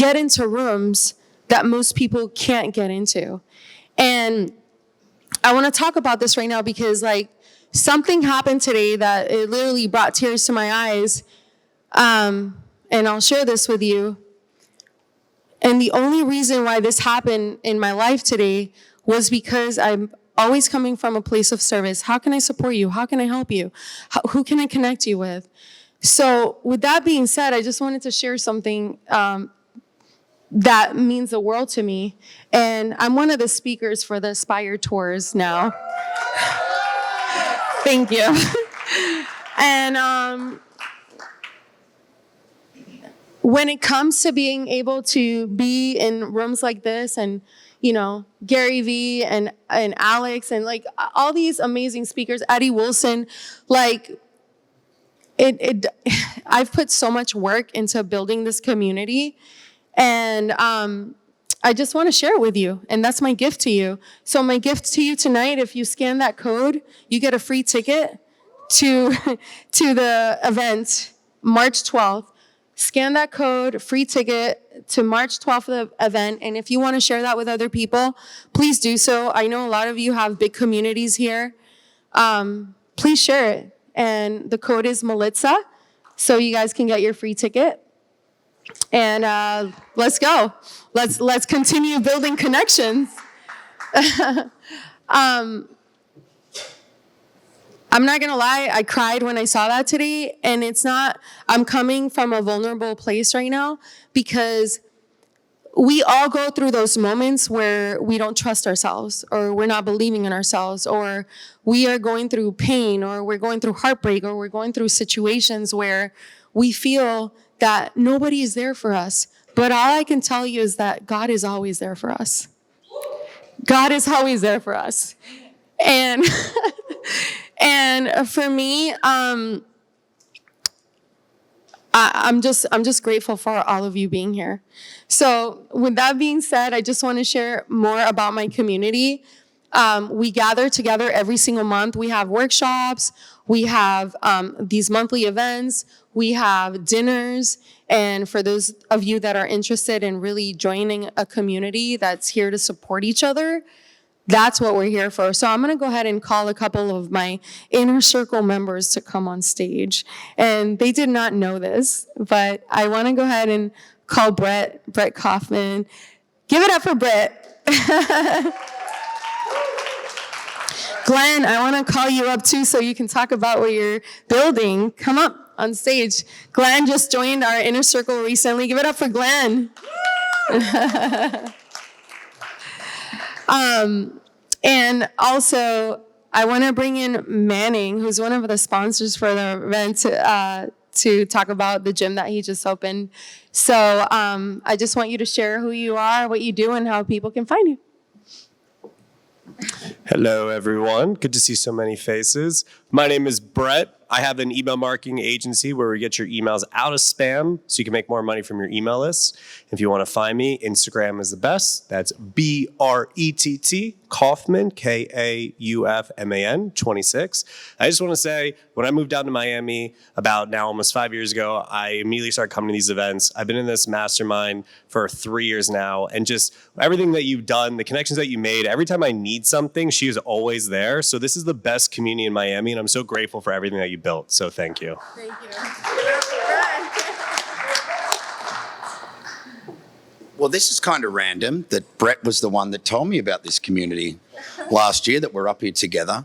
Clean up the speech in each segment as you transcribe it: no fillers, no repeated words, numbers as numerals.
get into rooms that most people can't get into. And I want to talk about this right now because like something happened today that it literally brought tears to my eyes. And I'll share this with you. And the only reason why this happened in my life today was because I'm always coming from a place of service. How can I support you? How can I help you? Who can I connect you with? So with that being said, I just wanted to share something that means the world to me. And I'm one of the speakers for the Aspire Tours now. Thank you. And when it comes to being able to be in rooms like this and, you know, Gary Vee and Alex and like all these amazing speakers, Eddie Wilson, like I've put so much work into building this community. And I just want to share it with you. And that's my gift to you. So my gift to you tonight, if you scan that code, you get a free ticket to the event, March 12th. Scan that code, free ticket to March 12th event. And if you want to share that with other people, please do so. I know a lot of you have big communities here. Please share it. And the code is Melitza, so you guys can get your free ticket. And let's go. Let's continue building connections. I'm not gonna lie, I cried when I saw that today, and I'm coming from a vulnerable place right now because we all go through those moments where we don't trust ourselves, or we're not believing in ourselves, or we are going through pain, or we're going through heartbreak, or we're going through situations where we feel that nobody is there for us. But all I can tell you is that God is always there for us. God is always there for us. And and for me, I'm just grateful for all of you being here. So with that being said, I just want to share more about my community. We gather together every single month. We have workshops. We have these monthly events. We have dinners. And for those of you that are interested in really joining a community that's here to support each other, that's what we're here for. So I'm going to go ahead and call a couple of my inner circle members to come on stage. And they did not know this, but I want to go ahead and call Brett Kaufman. Give it up for Brett. Glenn, I want to call you up too so you can talk about what you're building. Come up on stage. Glenn just joined our inner circle recently. Give it up for Glenn. And also, I want to bring in Manning, who's one of the sponsors for the event, to talk about the gym that he just opened. So I just want you to share who you are, what you do, and how people can find you. Hello, everyone. Good to see so many faces. My name is Brett. I have an email marketing agency where we get your emails out of spam so you can make more money from your email list. If you want to find me, Instagram is the best. That's BRETT Kaufman, Kaufman 26. I just want to say, when I moved down to Miami about now almost 5 years ago, I immediately started coming to these events. I've been in this mastermind for 3 years now, and just everything that you've done, the connections that you made, every time I need something, she is always there. So this is the best community in Miami, and I'm so grateful for everything that you built. So thank you. Thank you. Well, this is kind of random that Brett was the one that told me about this community last year, that we're up here together.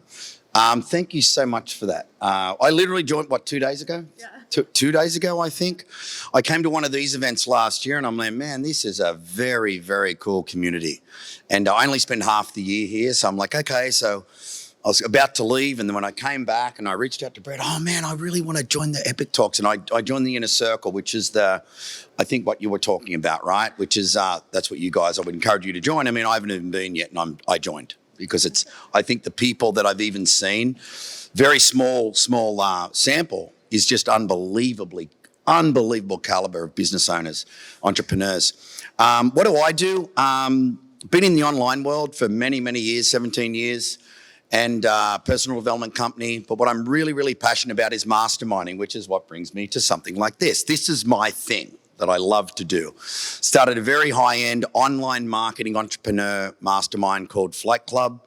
Thank you so much for that. I literally joined, 2 days ago? Yeah. 2 days ago, I think. I came to one of these events last year and I'm like, man, this is a very, very cool community. And I only spent half the year here. So I'm like, okay, so I was about to leave, and then when I came back and I reached out to Brett, oh man, I really want to join the Epic Talks. And I joined the Inner Circle, which is I think what you were talking about, right? Which is, that's what you guys, I would encourage you to join. I mean, I haven't even been yet, and I joined because I think the people that I've even seen, very small sample, is just unbelievable caliber of business owners, entrepreneurs. What do I do? Been in the online world for many, many years, 17 years. And personal development company. But what I'm really, really passionate about is masterminding, which is what brings me to something like this. This is my thing. that I love to do. Started a very high-end online marketing entrepreneur mastermind called Flight Club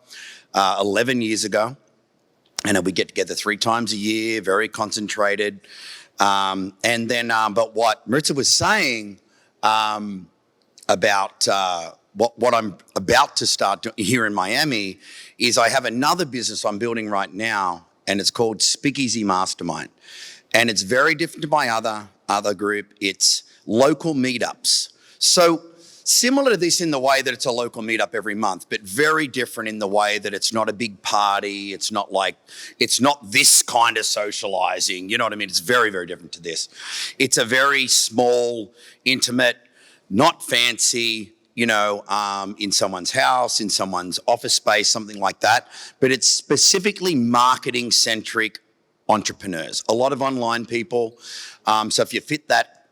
11 years ago. And we get together 3 times a year, very concentrated. But what Maritza was saying about what I'm about to start here in Miami is I have another business I'm building right now, and it's called Speakeasy Mastermind. And it's very different to my other group. It's local meetups. So similar to this in the way that it's a local meetup every month, but very different in the way that it's not a big party. It's not this kind of socializing. You know what I mean? It's very, very different to this. It's a very small, intimate, not fancy, in someone's house, in someone's office space, something like that. But it's specifically marketing-centric entrepreneurs, a lot of online people. So if you fit that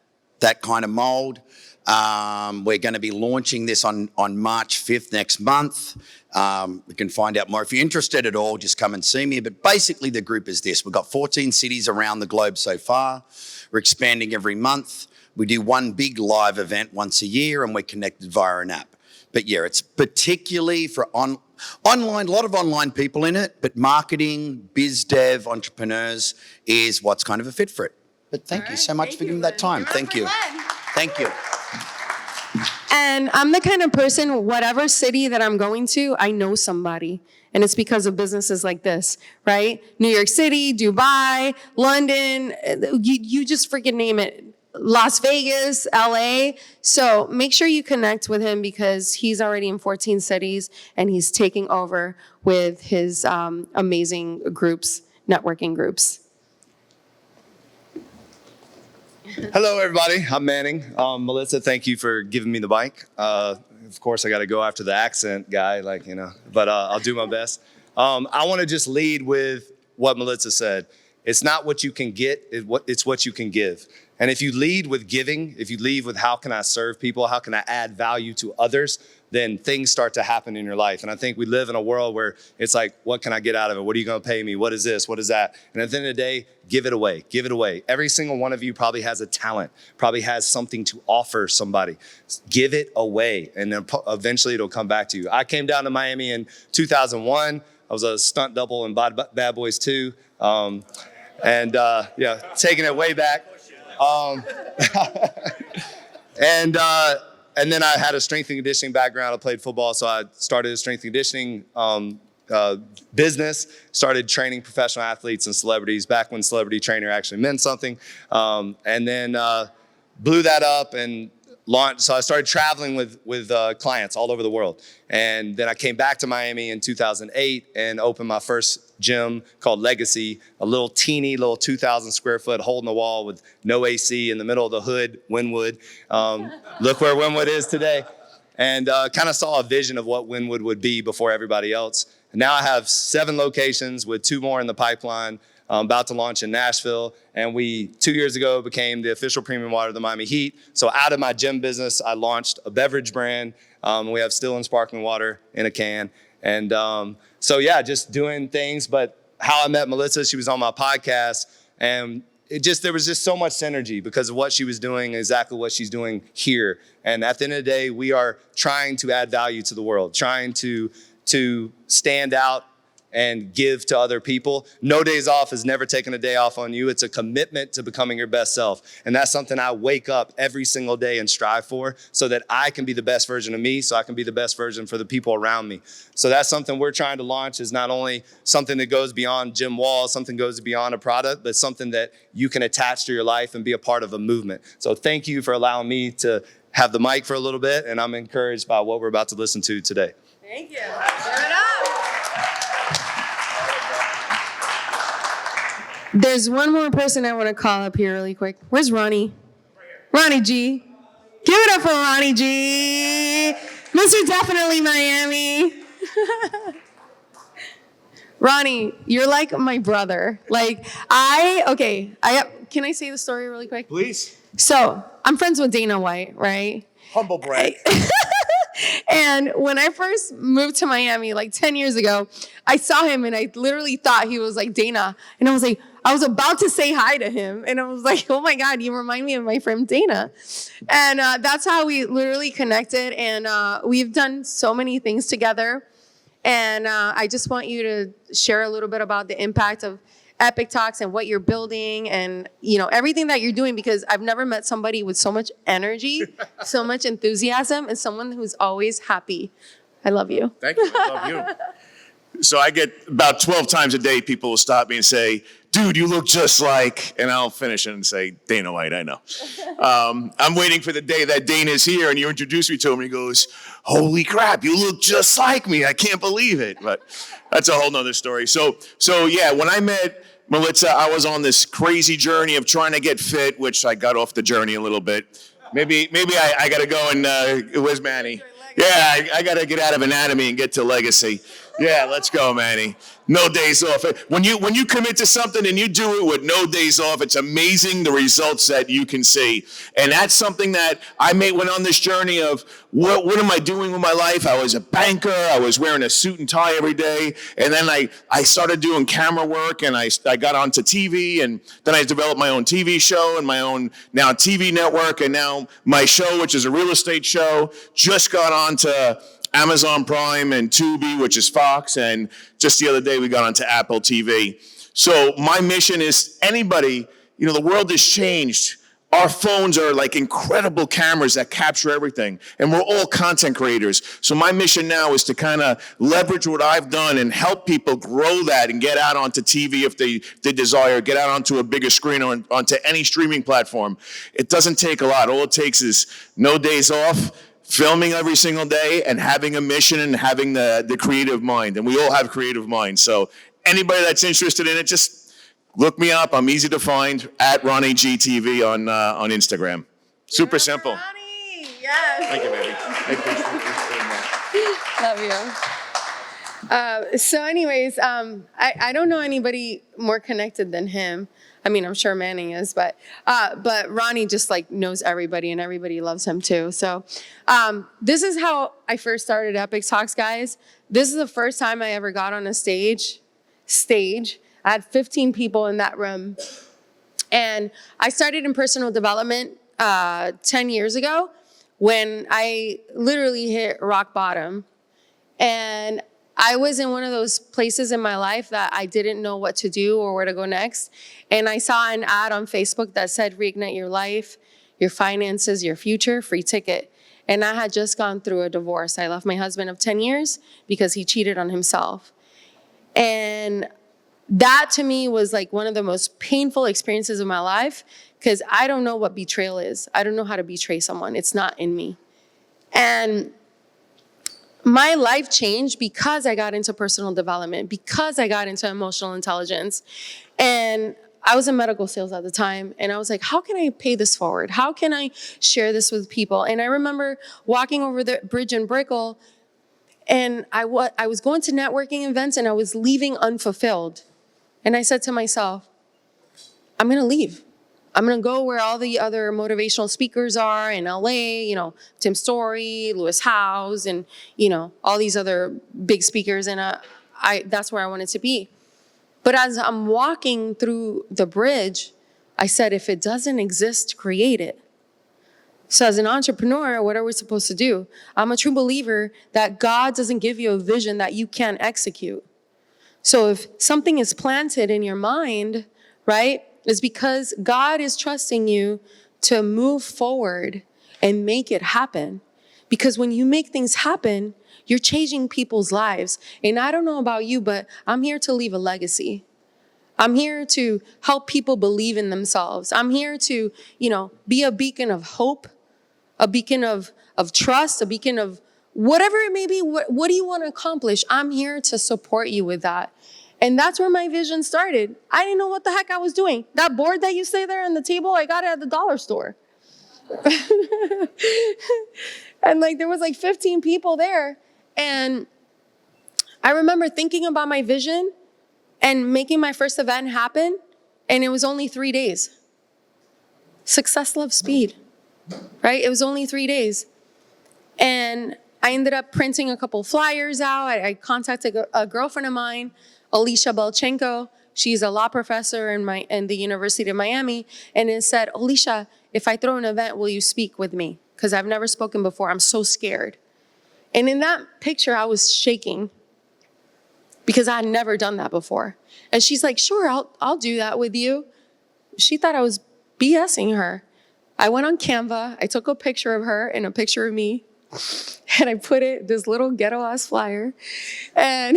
kind of mold, we're going to be launching this on March 5th next month. We can find out more. If you're interested at all, just come and see me. But basically the group is this. We've got 14 cities around the globe so far. We're expanding every month. We do one big live event once a year, and we're connected via an app. But yeah, it's particularly for online, a lot of online people in it, but marketing, biz dev, entrepreneurs is what's kind of a fit for it. But thank you so much for giving me that time. Thank you. Thank you. And I'm the kind of person, whatever city that I'm going to, I know somebody. And it's because of businesses like this, right? New York City, Dubai, London, you just freaking name it. Las Vegas, LA. So make sure you connect with him because he's already in 14 cities and he's taking over with his amazing groups, networking groups. Hello, everybody. I'm Manning. Melissa, thank you for giving me the mic. Of course, I got to go after the accent guy, but I'll do my best. I want to just lead with what Melissa said. It's not what you can get, it's what you can give. And if you lead with giving, if you lead with how can I serve people, how can I add value to others, then things start to happen in your life. And I think we live in a world where it's like, what can I get out of it? What are you going to pay me? What is this? What is that? And at the end of the day, give it away. Give it away. Every single one of you probably has a talent, probably has something to offer somebody. Give it away, and then eventually it'll come back to you. I came down to Miami in 2001. I was a stunt double in Bad Boys 2. Taking it way back. And then I had a strength and conditioning background. I played football, so I started a strength and conditioning business, started training professional athletes and celebrities back when celebrity trainer actually meant something. And then blew that up and launched. So I started traveling with clients all over the world. And then I came back to Miami in 2008 and opened my first gym called Legacy, a little 2,000 square foot hole in the wall with no AC in the middle of the hood, Wynwood. Look where Wynwood is today. And kind of saw a vision of what Wynwood would be before everybody else. And now I have 7 locations with 2 more in the pipeline. About to launch in Nashville. And 2 years ago, became the official premium water of the Miami Heat. So out of my gym business, I launched a beverage brand. We have still and sparkling water in a can. And just doing things. But how I met Melissa, she was on my podcast. And there was just so much synergy because of what she was doing, exactly what she's doing here. And at the end of the day, we are trying to add value to the world, trying to stand out and give to other people. No days off is never taking a day off on you. It's a commitment to becoming your best self. And that's something I wake up every single day and strive for so that I can be the best version of me, so I can be the best version for the people around me. So that's something we're trying to launch, is not only something that goes beyond gym walls, something goes beyond a product, but something that you can attach to your life and be a part of a movement. So thank you for allowing me to have the mic for a little bit, and I'm encouraged by what we're about to listen to today. Thank you. Give it up. There's one more person I want to call up here really quick. Where's Ronnie? Ronnie G. Give it up for Ronnie G. Mr. Definitely Miami. Ronnie, you're like my brother. Can I say the story really quick? Please. So I'm friends with Dana White, right? Humble brag. And when I first moved to Miami 10 years ago, I saw him and I literally thought he was like Dana. And I was like, I was about to say hi to him. And I was like, oh my God, you remind me of my friend Dana. And that's how we literally connected. And we've done so many things together. And I just want you to share a little bit about the impact of Epic Talks and what you're building and, everything that you're doing, because I've never met somebody with so much energy, so much enthusiasm, and someone who's always happy. I love you. Thank you. I love you. So I get about 12 times a day, people will stop me and say, dude, you look just like, and I'll finish it and say, Dana White, I know. I'm waiting for the day that Dana's here and you introduce me to him and he goes, holy crap, you look just like me. I can't believe it. But that's a whole nother story. So yeah, when I met Melissa, I was on this crazy journey of trying to get fit, which I got off the journey a little bit. Maybe I got to go and, where's Manny? Yeah, I got to get out of anatomy and get to legacy. Yeah, let's go, Manny. No days off. When you commit to something and you do it with no days off, it's amazing the results that you can see. And that's something that went on this journey of what am I doing with my life? I was a banker. I was wearing a suit and tie every day. And then I started doing camera work and I got onto TV, and then I developed my own TV show and my own now TV network. And now my show, which is a real estate show, just got onto Amazon Prime and Tubi, which is Fox, and just the other day we got onto Apple TV. So my mission is anybody, the world has changed. Our phones are like incredible cameras that capture everything, and we're all content creators. So my mission now is to kind of leverage what I've done and help people grow that and get out onto TV if they desire, get out onto a bigger screen or onto any streaming platform. It doesn't take a lot. All it takes is no days off, filming every single day, and having a mission and having the creative mind. And we all have creative minds. So anybody that's interested in it, just look me up. I'm easy to find at Ronnie GTV on Instagram. Super simple. Ronnie, yes. Thank you, baby. Love you. So anyways, I don't know anybody more connected than him. I mean, I'm sure Manning is, but Ronnie just knows everybody and everybody loves him too. So this is how I first started Epic Talks, guys. This is the first time I ever got on a stage. I had 15 people in that room. And I started in personal development 10 years ago when I literally hit rock bottom. And I was in one of those places in my life that I didn't know what to do or where to go next. And I saw an ad on Facebook that said, reignite your life, your finances, your future, free ticket. And I had just gone through a divorce. I left my husband of 10 years because he cheated on himself. And that to me was one of the most painful experiences of my life, because I don't know what betrayal is. I don't know how to betray someone. It's not in me. And my life changed because I got into personal development, because I got into emotional intelligence. And I was in medical sales at the time. And I was like, how can I pay this forward? How can I share this with people? And I remember walking over the bridge in Brickell, and I was going to networking events and I was leaving unfulfilled. And I said to myself, I'm going to leave. I'm going to go where all the other motivational speakers are in LA, Tim Story, Lewis Howes, and, all these other big speakers. And that's where I wanted to be. But as I'm walking through the bridge, I said, if it doesn't exist, create it. So as an entrepreneur, what are we supposed to do? I'm a true believer that God doesn't give you a vision that you can't execute. So if something is planted in your mind, right, it's because God is trusting you to move forward and make it happen. Because when you make things happen, you're changing people's lives. And I don't know about you, but I'm here to leave a legacy. I'm here to help people believe in themselves. I'm here to, be a beacon of hope, a beacon of trust, a beacon of whatever it may be. What do you want to accomplish? I'm here to support you with that. And that's where my vision started. I didn't know what the heck I was doing. That board that you see there on the table, I got it at the dollar store. And there was 15 people there. And I remember thinking about my vision and making my first event happen. And it was only 3 days. Success loves speed, right? It was only 3 days. And I ended up printing a couple flyers out. I contacted a girlfriend of mine, Alicia Belchenko. She's a law professor in the University of Miami, and it said, Alicia, if I throw an event, will you speak with me? Because I've never spoken before. I'm so scared. And in that picture, I was shaking because I had never done that before. And she's like, sure, I'll do that with you. She thought I was BSing her. I went on Canva, I took a picture of her and a picture of me, and I put it, this little ghetto-ass flyer, and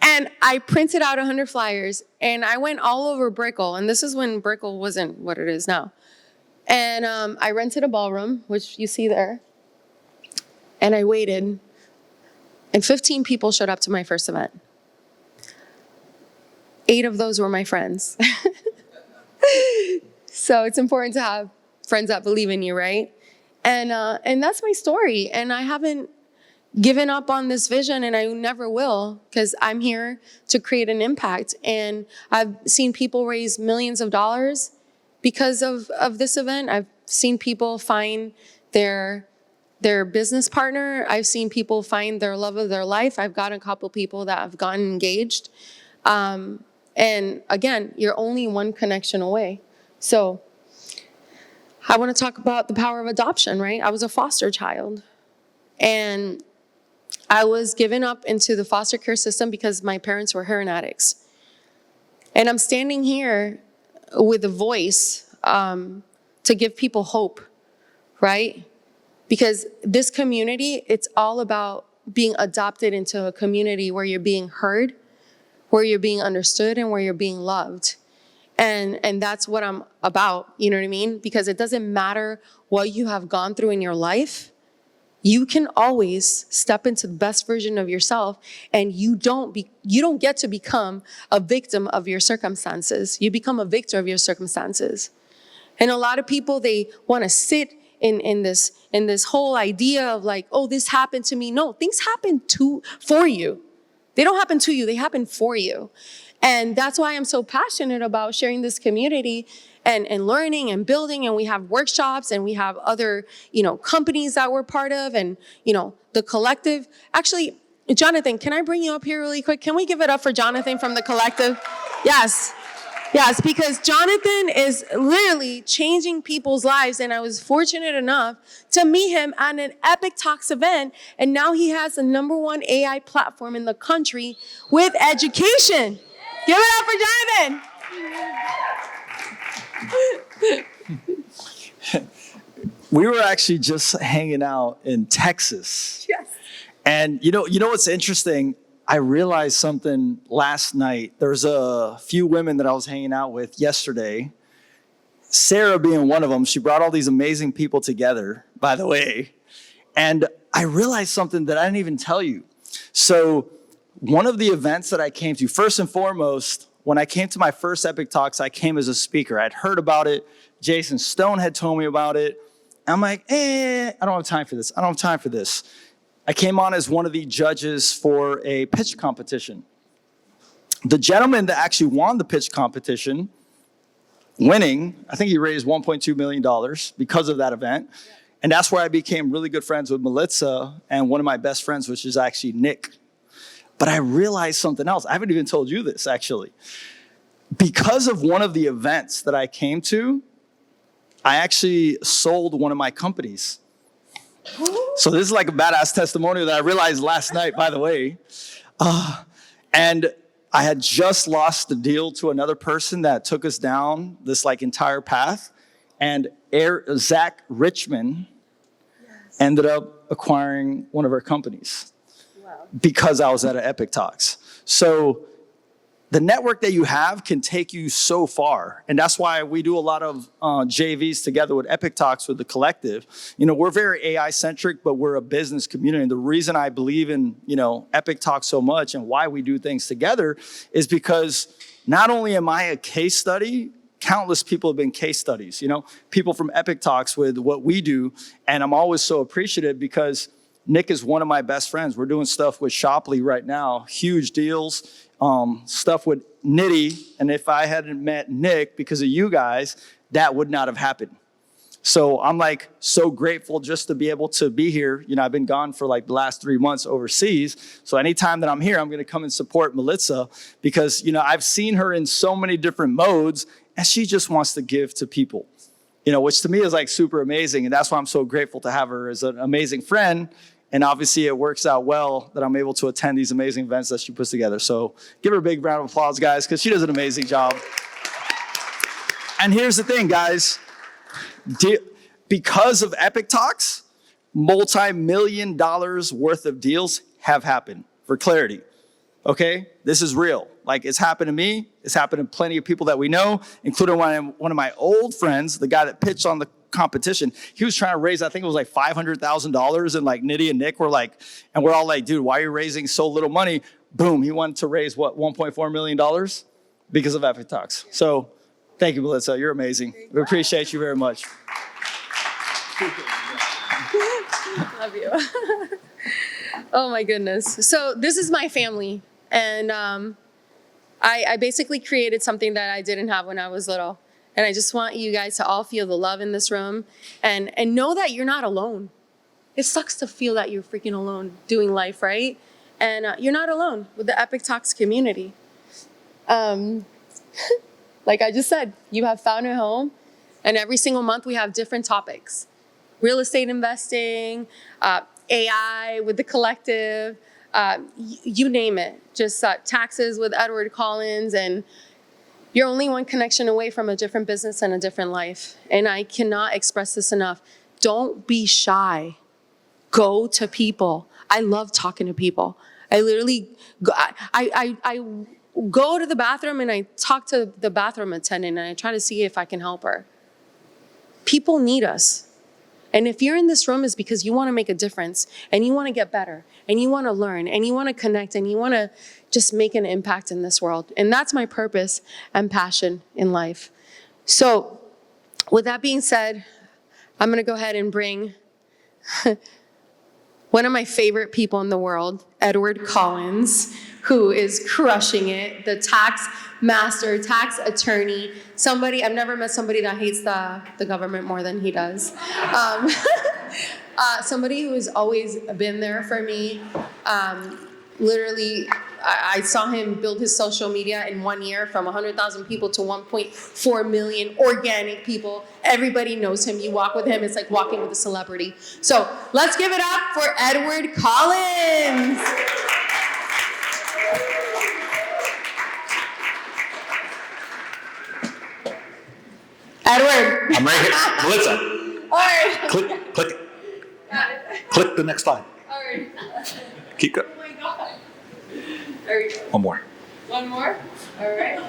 and I printed out 100 flyers, and I went all over Brickell, and this is when Brickell wasn't what it is now. And I rented a ballroom, which you see there, and I waited, and 15 people showed up to my first event. 8 of those were my friends. So it's important to have friends that believe in you, right? And that's my story. And I haven't given up on this vision, and I never will, because I'm here to create an impact. And I've seen people raise millions of dollars because of this event. I've seen people find their business partner. I've seen people find their love of their life. I've got a couple people that have gotten engaged. And again, you're only one connection away. So I want to talk about the power of adoption, right? I was a foster child, and I was given up into the foster care system because my parents were heroin addicts. And I'm standing here with a voice to give people hope, right? Because this community, it's all about being adopted into a community where you're being heard, where you're being understood, and where you're being loved. And that's what I'm about, you know what I mean? Because it doesn't matter what you have gone through in your life. You can always step into the best version of yourself, and you don't get to become a victim of your circumstances. You become a victor of your circumstances. And a lot of people, they want to sit in this whole idea of like, oh, this happened to me. No, things happen for you. They don't happen to you, they happen for you. And that's why I'm so passionate about sharing this community and learning and building. And we have workshops, and we have other, companies that we're part of, and, the collective. Actually, Jonathan, can I bring you up here really quick? Can we give it up for Jonathan from the collective? Yes. Yes, because Jonathan is literally changing people's lives, and I was fortunate enough to meet him at an Epic Talks event, and now he has the #1 AI platform in the country with education. Give it up for Jonathan. We were actually just hanging out in Texas. Yes. And you know what's interesting? I realized something last night. There's a few women that I was hanging out with yesterday, Sarah being one of them. She brought all these amazing people together, by the way. And I realized something that I didn't even tell you. So one of the events that I came to, first and foremost, when I came to my first Epic Talks, I came as a speaker. I'd heard about it. Jason Stone had told me about it. I'm like, I don't have time for this. I don't have time for this. I came on as one of the judges for a pitch competition. The gentleman that actually won the pitch competition, winning, I think he raised $1.2 million because of that event. And that's where I became really good friends with Melissa and one of my best friends, which is actually Nick. But I realized something else. I haven't even told you this, actually. Because of one of the events that I came to, I actually sold one of my companies. So this is like a badass testimonial that I realized last night, by the way. And I had just lost the deal to another person that took us down this like entire path. And Zach Richmond ended up acquiring one of our companies because I was at an Epic Talks. So the network that you have can take you so far. And that's why we do a lot of JVs together with Epic Talks with the collective. We're very AI centric, but we're a business community. And the reason I believe in, Epic Talks so much and why we do things together is because not only am I a case study, countless people have been case studies, people from Epic Talks with what we do. And I'm always so appreciative because Nick is one of my best friends. We're doing stuff with Shopley right now, huge deals. Stuff with Nitty, and if I hadn't met Nick because of you guys, that would not have happened. So I'm like so grateful just to be able to be here. You know, I've been gone for like the last 3 months overseas. So anytime that I'm here, I'm going to come and support Melissa because, you know, I've seen her in so many different modes and she just wants to give to people, you know, which to me is like super amazing. And that's why I'm so grateful to have her as an amazing friend. And obviously it works out well that I'm able to attend these amazing events that she puts together. So give her a big round of applause, guys, because she does an amazing job. And here's the thing, guys. Because of Epic Talks, multi-million dollars worth of deals have happened. For clarity, okay? This is real. Like, it's happened to me. It's happened to plenty of people that we know, including one of my old friends, the guy that pitched on the competition. He was trying to raise, I think it was like $500,000, and like Nitty and Nick were like, and we're all like, dude, why are you raising so little money? Boom, he wanted to raise what, $1.4 million because of Epic Talks. So thank you, Melissa. You're amazing. We appreciate you very much. Love you. Oh my goodness. So this is my family. And I basically created something that I didn't have when I was little. And I just want you guys to all feel the love in this room and know that you're not alone. It sucks to feel that you're freaking alone doing life, right? And you're not alone with the Epic Talks community. Like I just said, you have found a home. And every single month we have different topics. Real estate investing, AI with the collective, you name it. Just taxes with Edward Collins, and you're only one connection away from a different business and a different life. And I cannot express this enough. Don't be shy. Go to people. I love talking to people. I literally, I go to the bathroom and I talk to the bathroom attendant and I try to see if I can help her. People need us. And if you're in this room, it's because you want to make a difference and you want to get better and you want to learn and you want to connect and you want to just make an impact in this world. And that's my purpose and passion in life. So with that being said, I'm going to go ahead and bring one of my favorite people in the world, Edward Collins, who is crushing it, the tax master, tax attorney, somebody, I've never met somebody that hates the government more than he does. Somebody who has always been there for me. Literally, I saw him build his social media in 1 year from 100,000 people to 1.4 million organic people. Everybody knows him. You walk with him, it's like walking with a celebrity. So let's give it up for Edward Collins. Edward. I'm right here. Melissa, All right. click. Click the next slide. All right. Keep going. Oh my God. There we go. One more. One more. All right.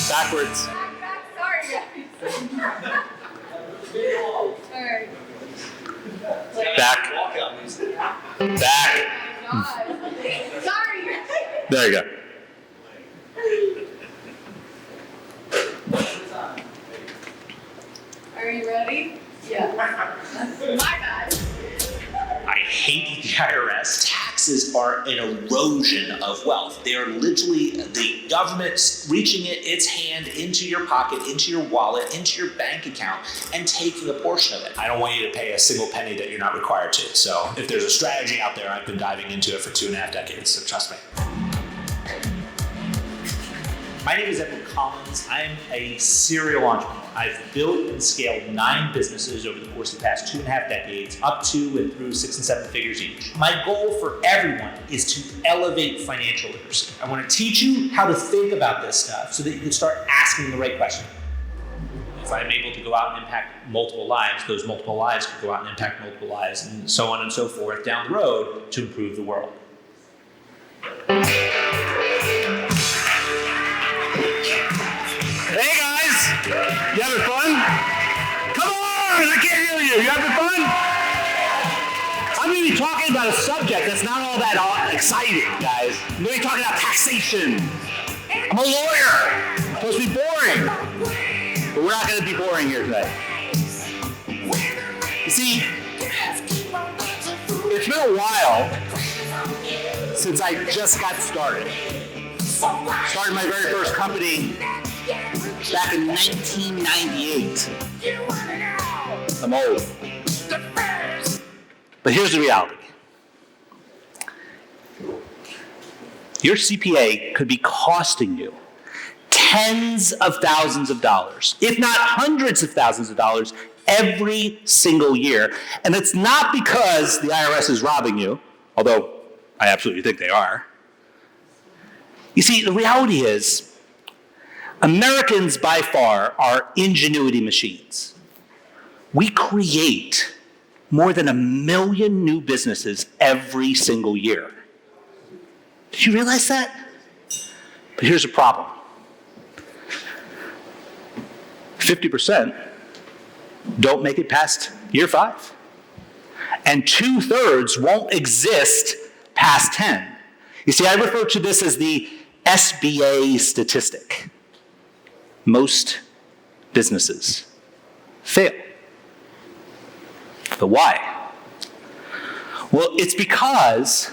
Backwards. Back. Sorry, guys. All right. Back. God. Sorry. There you go. Are you ready? Yeah. My bad. I hate the IRS. Taxes are an erosion of wealth. They are literally the government reaching its hand into your pocket, into your wallet, into your bank account, and taking a portion of it. I don't want you to pay a single penny that you're not required to. So if there's a strategy out there, I've been diving into it for 2.5 decades, so trust me. My name is Edward Collins. I'm a serial entrepreneur. I've built and scaled 9 businesses over the course of the past 2.5 decades, up to and through 6 and 7 figures each. My goal for everyone is to elevate financial literacy. I want to teach you how to think about this stuff so that you can start asking the right question. If I'm able to go out and impact multiple lives, those multiple lives can go out and impact multiple lives, and so on and so forth down the road to improve the world. Hey guys, you having fun? Come on, I can't hear you. You having fun? I'm going to be talking about a subject that's not all that exciting, guys. I'm going to be talking about taxation. I'm a lawyer. I'm supposed to be boring. But we're not going to be boring here today. You see, it's been a while since I just got started. Started my very first company back in 1998. I'm old. But here's the reality. Your CPA could be costing you tens of thousands of dollars, if not hundreds of thousands of dollars, every single year. And it's not because the IRS is robbing you, although I absolutely think they are. You see, the reality is, Americans by far are ingenuity machines. We create more than 1 million new businesses every single year. Did you realize that? But here's the problem. 50% don't make it past year 5. And 2/3 won't exist past 10. You see, I refer to this as the SBA statistic. Most businesses fail. But why? Well, it's because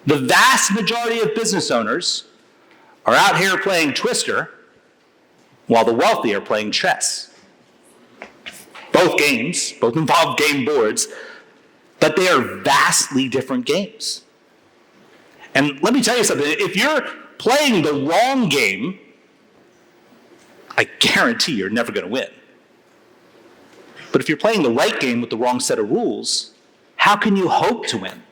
the vast majority of business owners are out here playing Twister while the wealthy are playing chess. Both games, both involve game boards, but they are vastly different games. And let me tell you something, if you're playing the wrong game, I guarantee you're never going to win. But if you're playing the right game with the wrong set of rules, how can you hope to win?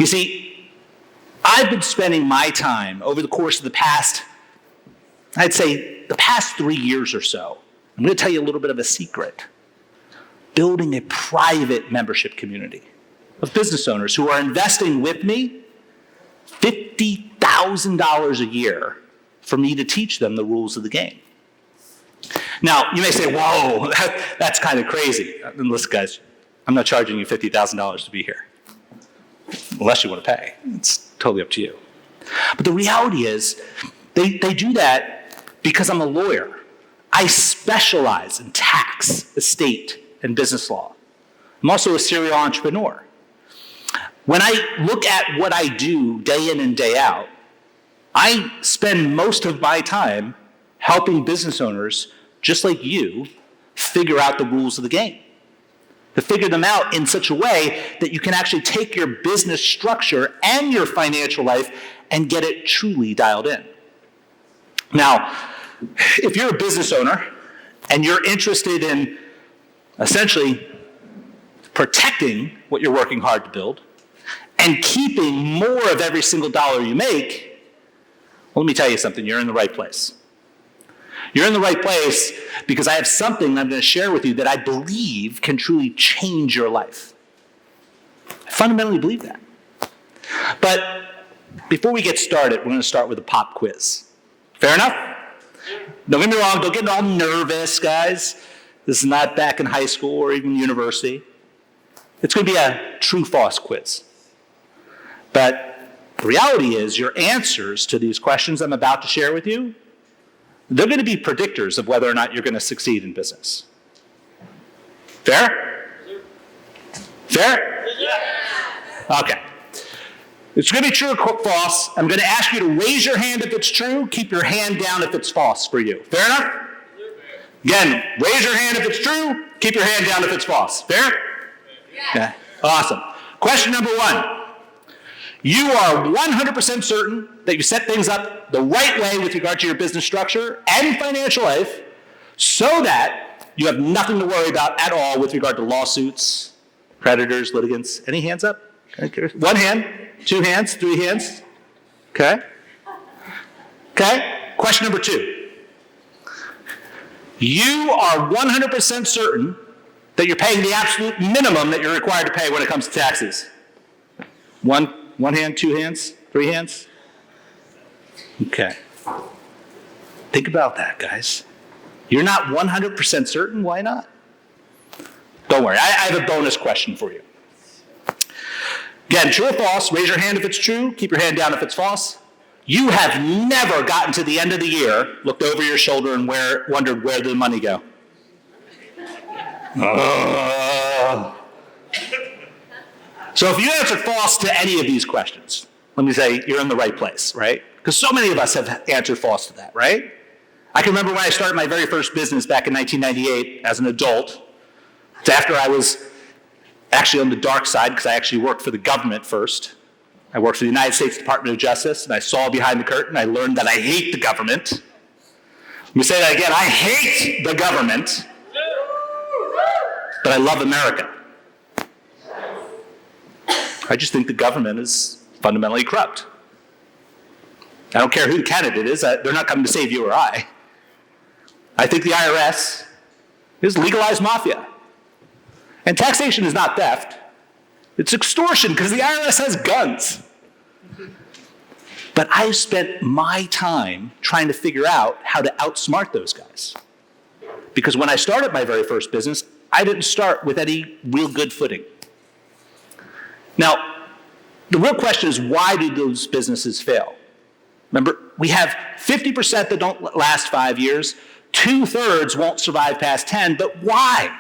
You see, I've been spending my time over the course of the past, I'd say the past 3 years or so, I'm going to tell you a little bit of a secret, building a private membership community of business owners who are investing with me $50,000 a year for me to teach them the rules of the game. Now, you may say, whoa, that's kind of crazy. And listen, guys, I'm not charging you $50,000 to be here, unless you want to pay. It's totally up to you. But the reality is, they do that because I'm a lawyer. I specialize in tax, estate, and business law. I'm also a serial entrepreneur. When I look at what I do day in and day out, I spend most of my time helping business owners just like you figure out the rules of the game. To figure them out in such a way that you can actually take your business structure and your financial life and get it truly dialed in. Now, if you're a business owner and you're interested in essentially protecting what you're working hard to build and keeping more of every single dollar you make, well, let me tell you something, you're in the right place. You're in the right place because I have something I'm going to share with you that I believe can truly change your life. I fundamentally believe that. But before we get started, we're going to start with a pop quiz. Fair enough? Don't get me wrong, don't get all nervous, guys. This is not back in high school or even university. It's going to be a true-false quiz. But the reality is your answers to these questions I'm about to share with you, they're going to be predictors of whether or not you're going to succeed in business. Fair? Fair? Okay. It's going to be true or false. I'm going to ask you to raise your hand if it's true, keep your hand down if it's false for you. Fair enough? Again, raise your hand if it's true, keep your hand down if it's false. Fair? Okay. Awesome. Question number 1. You are 100% certain that you set things up the right way with regard to your business structure and financial life so that you have nothing to worry about at all with regard to lawsuits, creditors, litigants. Any hands up? 1 hand, 2 hands, 3 hands. Okay. Okay. Question number 2. You are 100% certain that you're paying the absolute minimum that you're required to pay when it comes to taxes. One hand, 2 hands, 3 hands? Okay. Think about that, guys. You're not 100% certain? Why not? Don't worry, I have a bonus question for you. Again, true or false, raise your hand if it's true, keep your hand down if it's false. You have never gotten to the end of the year, looked over your shoulder and wondered where did the money go? So if you answered false to any of these questions, let me say you're in the right place, right? Because so many of us have answered false to that, right? I can remember when I started my very first business back in 1998 as an adult. It's after I was actually on the dark side because I actually worked for the government first. I worked for the United States Department of Justice, and I saw behind the curtain. I learned that I hate the government. Let me say that again. I hate the government, but I love America. I just think the government is fundamentally corrupt. I don't care who the candidate is. They're not coming to save you or I. I think the IRS is legalized mafia. And taxation is not theft. It's extortion because the IRS has guns. But I spent my time trying to figure out how to outsmart those guys. Because when I started my very first business, I didn't start with any real good footing. Now, the real question is, why do those businesses fail? Remember, we have 50% that don't last 5 years, 2/3 won't survive past 10, but why?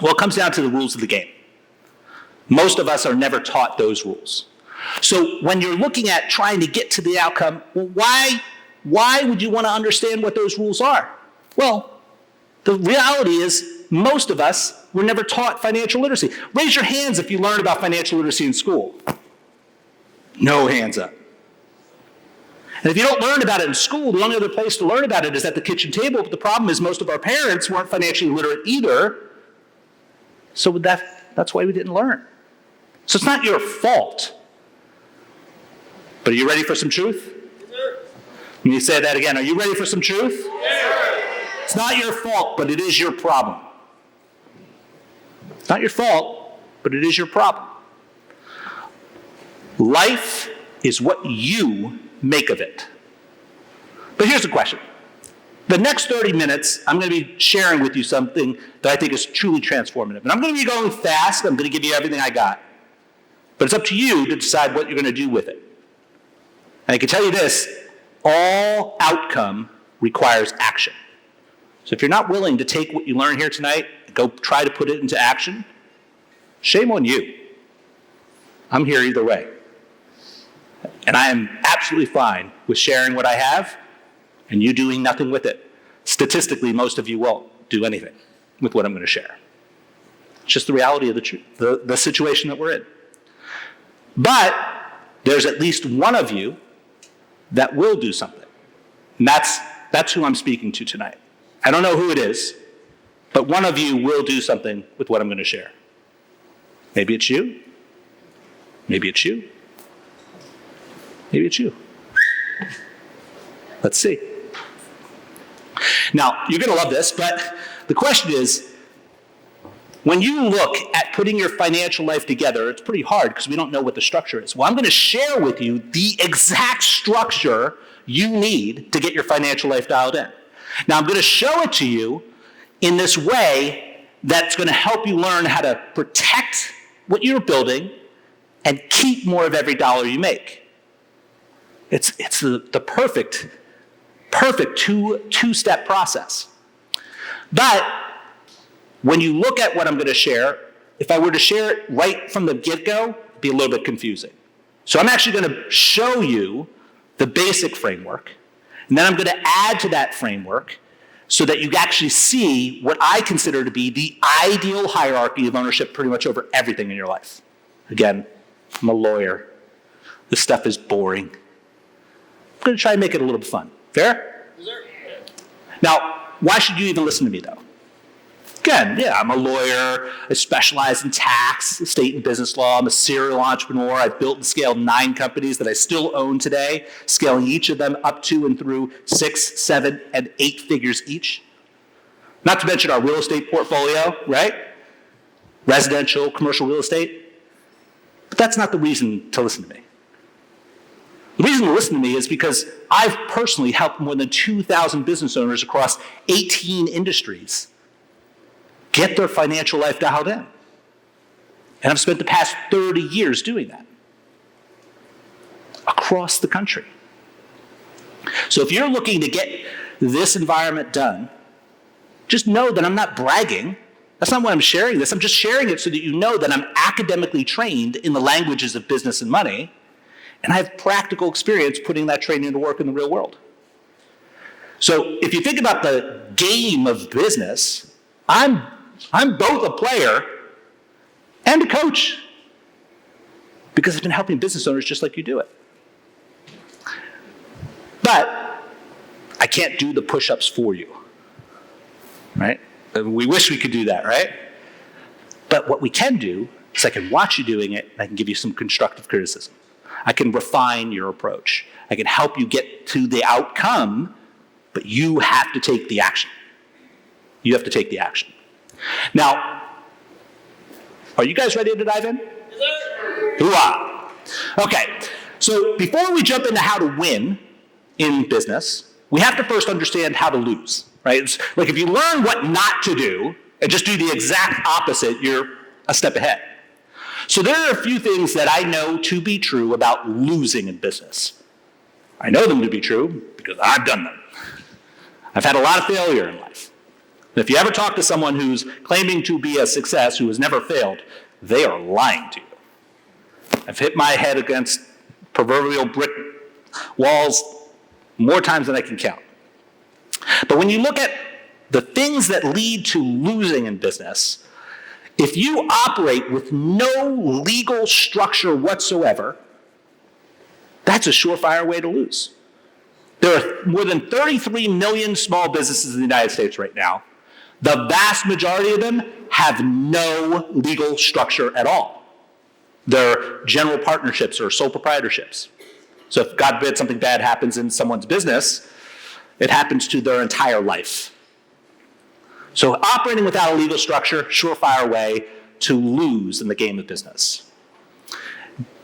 Well, it comes down to the rules of the game. Most of us are never taught those rules. So when you're looking at trying to get to the outcome, well, why would you want to understand what those rules are? Well, the reality is most of us were never taught financial literacy. Raise your hands if you learned about financial literacy in school. No hands up. And if you don't learn about it in school, the only other place to learn about it is at the kitchen table. But the problem is most of our parents weren't financially literate either. So that's why we didn't learn. So it's not your fault. But are you ready for some truth? Let me say that again. Are you ready for some truth? It's not your fault, but it is your problem. It's not your fault, but it is your problem. Life is what you make of it. But here's the question. The next 30 minutes, I'm going to be sharing with you something that I think is truly transformative. And I'm going to be going fast. I'm going to give you everything I got. But it's up to you to decide what you're going to do with it. And I can tell you this, all outcome requires action. So if you're not willing to take what you learn here tonight and go try to put it into action, shame on you. I'm here either way. And I am absolutely fine with sharing what I have and you doing nothing with it. Statistically, most of you won't do anything with what I'm going to share. It's just the reality of the situation that we're in. But there's at least one of you that will do something. And that's who I'm speaking to tonight. I don't know who it is, but one of you will do something with what I'm going to share. Maybe it's you. Maybe it's you. Maybe it's you. Let's see. Now, you're going to love this, but the question is, when you look at putting your financial life together, it's pretty hard because we don't know what the structure is. Well, I'm going to share with you the exact structure you need to get your financial life dialed in. Now, I'm going to show it to you in this way that's going to help you learn how to protect what you're building and keep more of every dollar you make. It's the perfect two-step process. But when you look at what I'm going to share, if I were to share it right from the get-go, it'd be a little bit confusing. So I'm actually going to show you the basic framework, and then I'm going to add to that framework so that you actually see what I consider to be the ideal hierarchy of ownership pretty much over everything in your life. Again, I'm a lawyer. This stuff is boring. I'm going to try and make it a little bit fun. Fair? Yes, sir. Now, why should you even listen to me, though? Again, yeah, I'm a lawyer. I specialize in tax, estate, and business law. I'm a serial entrepreneur. I've built and scaled 9 companies that I still own today, scaling each of them up to and through 6, 7, and 8 figures each. Not to mention our real estate portfolio, right? Residential, commercial real estate. But that's not the reason to listen to me. The reason to listen to me is because I've personally helped more than 2,000 business owners across 18 industries get their financial life dialed in. And I've spent the past 30 years doing that across the country. So if you're looking to get this environment done, just know that I'm not bragging. That's not why I'm sharing this. I'm just sharing it so that you know that I'm academically trained in the languages of business and money, and I have practical experience putting that training to work in the real world. So if you think about the game of business, I'm both a player and a coach because I've been helping business owners just like you do it. But I can't do the push-ups for you, right? We wish we could do that, right? But what we can do is I can watch you doing it, and I can give you some constructive criticism. I can refine your approach. I can help you get to the outcome, but you have to take the action. You have to take the action. Now, are you guys ready to dive in? Yes, sir. Hoorah. Okay, so before we jump into how to win in business, we have to first understand how to lose, right? It's like if you learn what not to do and just do the exact opposite, you're a step ahead. So there are a few things that I know to be true about losing in business. I know them to be true because I've done them. I've had a lot of failure in life. And if you ever talk to someone who's claiming to be a success who has never failed, they are lying to you. I've hit my head against proverbial brick walls more times than I can count. But when you look at the things that lead to losing in business, if you operate with no legal structure whatsoever, that's a surefire way to lose. There are more than 33 million small businesses in the United States right now. The vast majority of them have no legal structure at all. They're general partnerships or sole proprietorships. So if, God forbid, something bad happens in someone's business, it happens to their entire life. So operating without a legal structure, surefire way to lose in the game of business.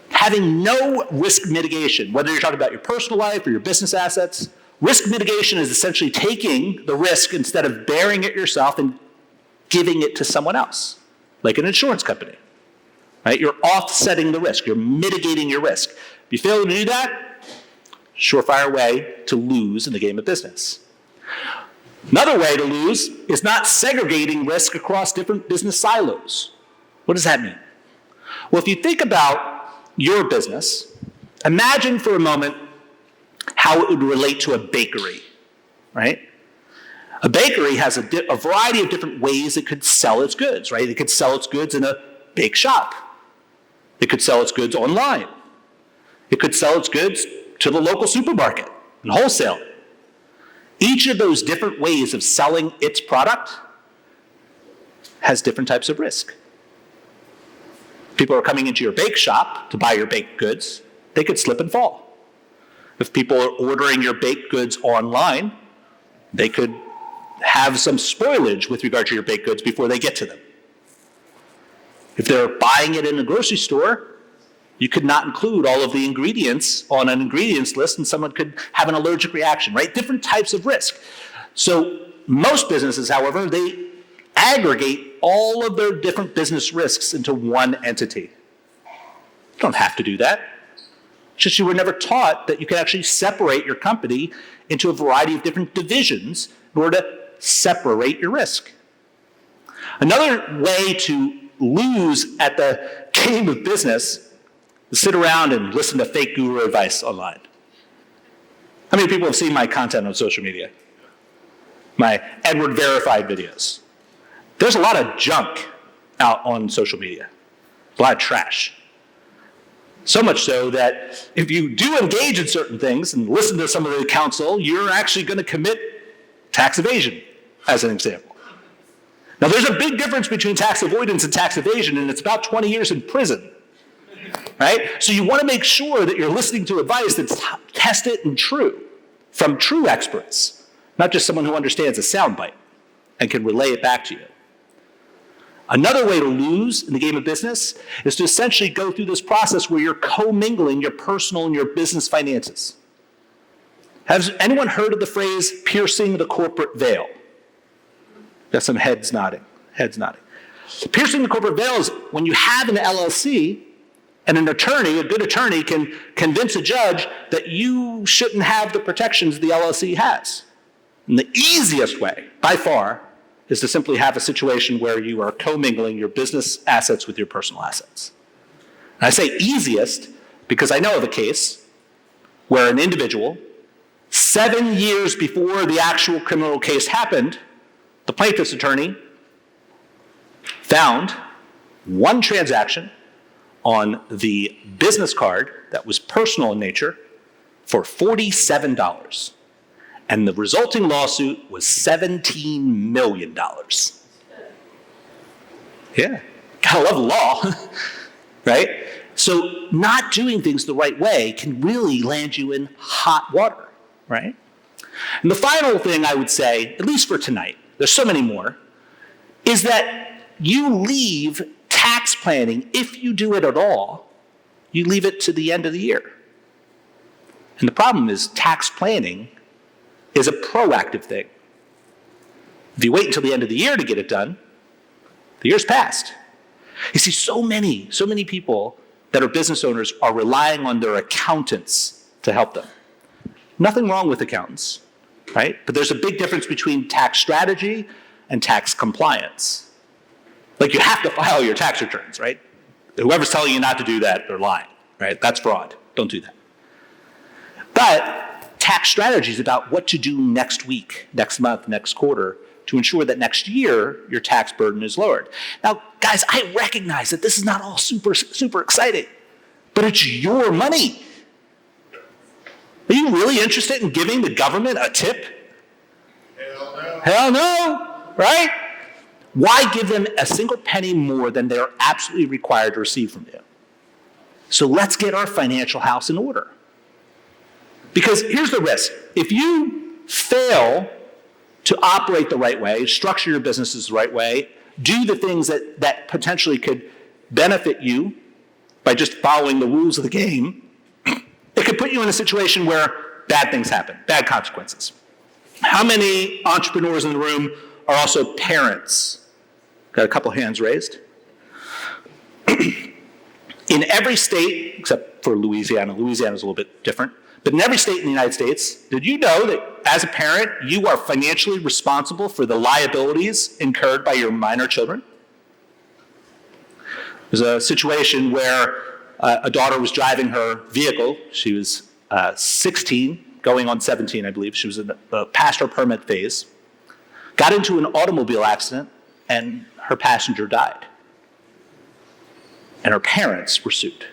Having no risk mitigation, whether you're talking about your personal life or your business assets, risk mitigation is essentially taking the risk instead of bearing it yourself and giving it to someone else, like an insurance company. Right? You're offsetting the risk. You're mitigating your risk. If you fail to do that, surefire way to lose in the game of business. Another way to lose is not segregating risk across different business silos. What does that mean? Well, if you think about your business, imagine for a moment how it would relate to a bakery, right? A bakery has a variety of different ways it could sell its goods, right? It could sell its goods in a bake shop. It could sell its goods online. It could sell its goods to the local supermarket and wholesale. Each of those different ways of selling its product has different types of risk. People are coming into your bake shop to buy your baked goods, they could slip and fall. If people are ordering your baked goods online, they could have some spoilage with regard to your baked goods before they get to them. If they're buying it in a grocery store, you could not include all of the ingredients on an ingredients list and someone could have an allergic reaction, right? Different types of risk. So most businesses, however, they aggregate all of their different business risks into one entity. You don't have to do that. It's just you were never taught that you could actually separate your company into a variety of different divisions in order to separate your risk. Another way to lose at the game of business is sit around and listen to fake guru advice online. How many people have seen my content on social media? My Edward verified videos. There's a lot of junk out on social media, a lot of trash. So much so that if you do engage in certain things and listen to some of the counsel, you're actually going to commit tax evasion, as an example. Now, there's a big difference between tax avoidance and tax evasion, and it's about 20 years in prison, right? So you want to make sure that you're listening to advice that's tested and true, from true experts, not just someone who understands a soundbite and can relay it back to you. Another way to lose in the game of business is to essentially go through this process where you're commingling your personal and your business finances. Has anyone heard of the phrase piercing the corporate veil? Got some heads nodding, Piercing the corporate veil is when you have an LLC and an attorney, a good attorney, can convince a judge that you shouldn't have the protections the LLC has. And the easiest way, by far, is to simply have a situation where you are commingling your business assets with your personal assets. And I say easiest because I know of a case where an individual 7 years before the actual criminal case happened, the plaintiff's attorney found one transaction on the business card that was personal in nature for $47. And the resulting lawsuit was $17 million. Yeah, gotta love the law, right? So not doing things the right way can really land you in hot water, right? And the final thing I would say, at least for tonight, there's so many more, is that you leave tax planning, if you do it at all, you leave it to the end of the year. And the problem is tax planning is a proactive thing. If you wait until the end of the year to get it done, the year's passed. You see, so many people that are business owners are relying on their accountants to help them. Nothing wrong with accountants, right? But there's a big difference between tax strategy and tax compliance. Like, you have to file your tax returns, right? Whoever's telling you not to do that, they're lying, right? That's fraud. Don't do that. But tax strategy is about what to do next week, next month, next quarter to ensure that next year your tax burden is lowered. Now, guys, I recognize that this is not all super exciting, but it's your money. Are you really interested in giving the government a tip? Hell no. Hell no, right? Why give them a single penny more than they're absolutely required to receive from you? So let's get our financial house in order. Because here's the risk. If you fail to operate the right way, structure your businesses the right way, do the things that potentially could benefit you by just following the rules of the game, it could put you in a situation where bad things happen, bad consequences. How many entrepreneurs in the room are also parents? Got a couple hands raised. In every state, except for Louisiana, Louisiana is a little bit different, but in every state in the United States, did you know that as a parent, you are financially responsible for the liabilities incurred by your minor children? There's a situation where a daughter was driving her vehicle. She was 16, going on 17, I believe. She was in the past her permit phase. Got into an automobile accident, and her passenger died. And her parents were sued.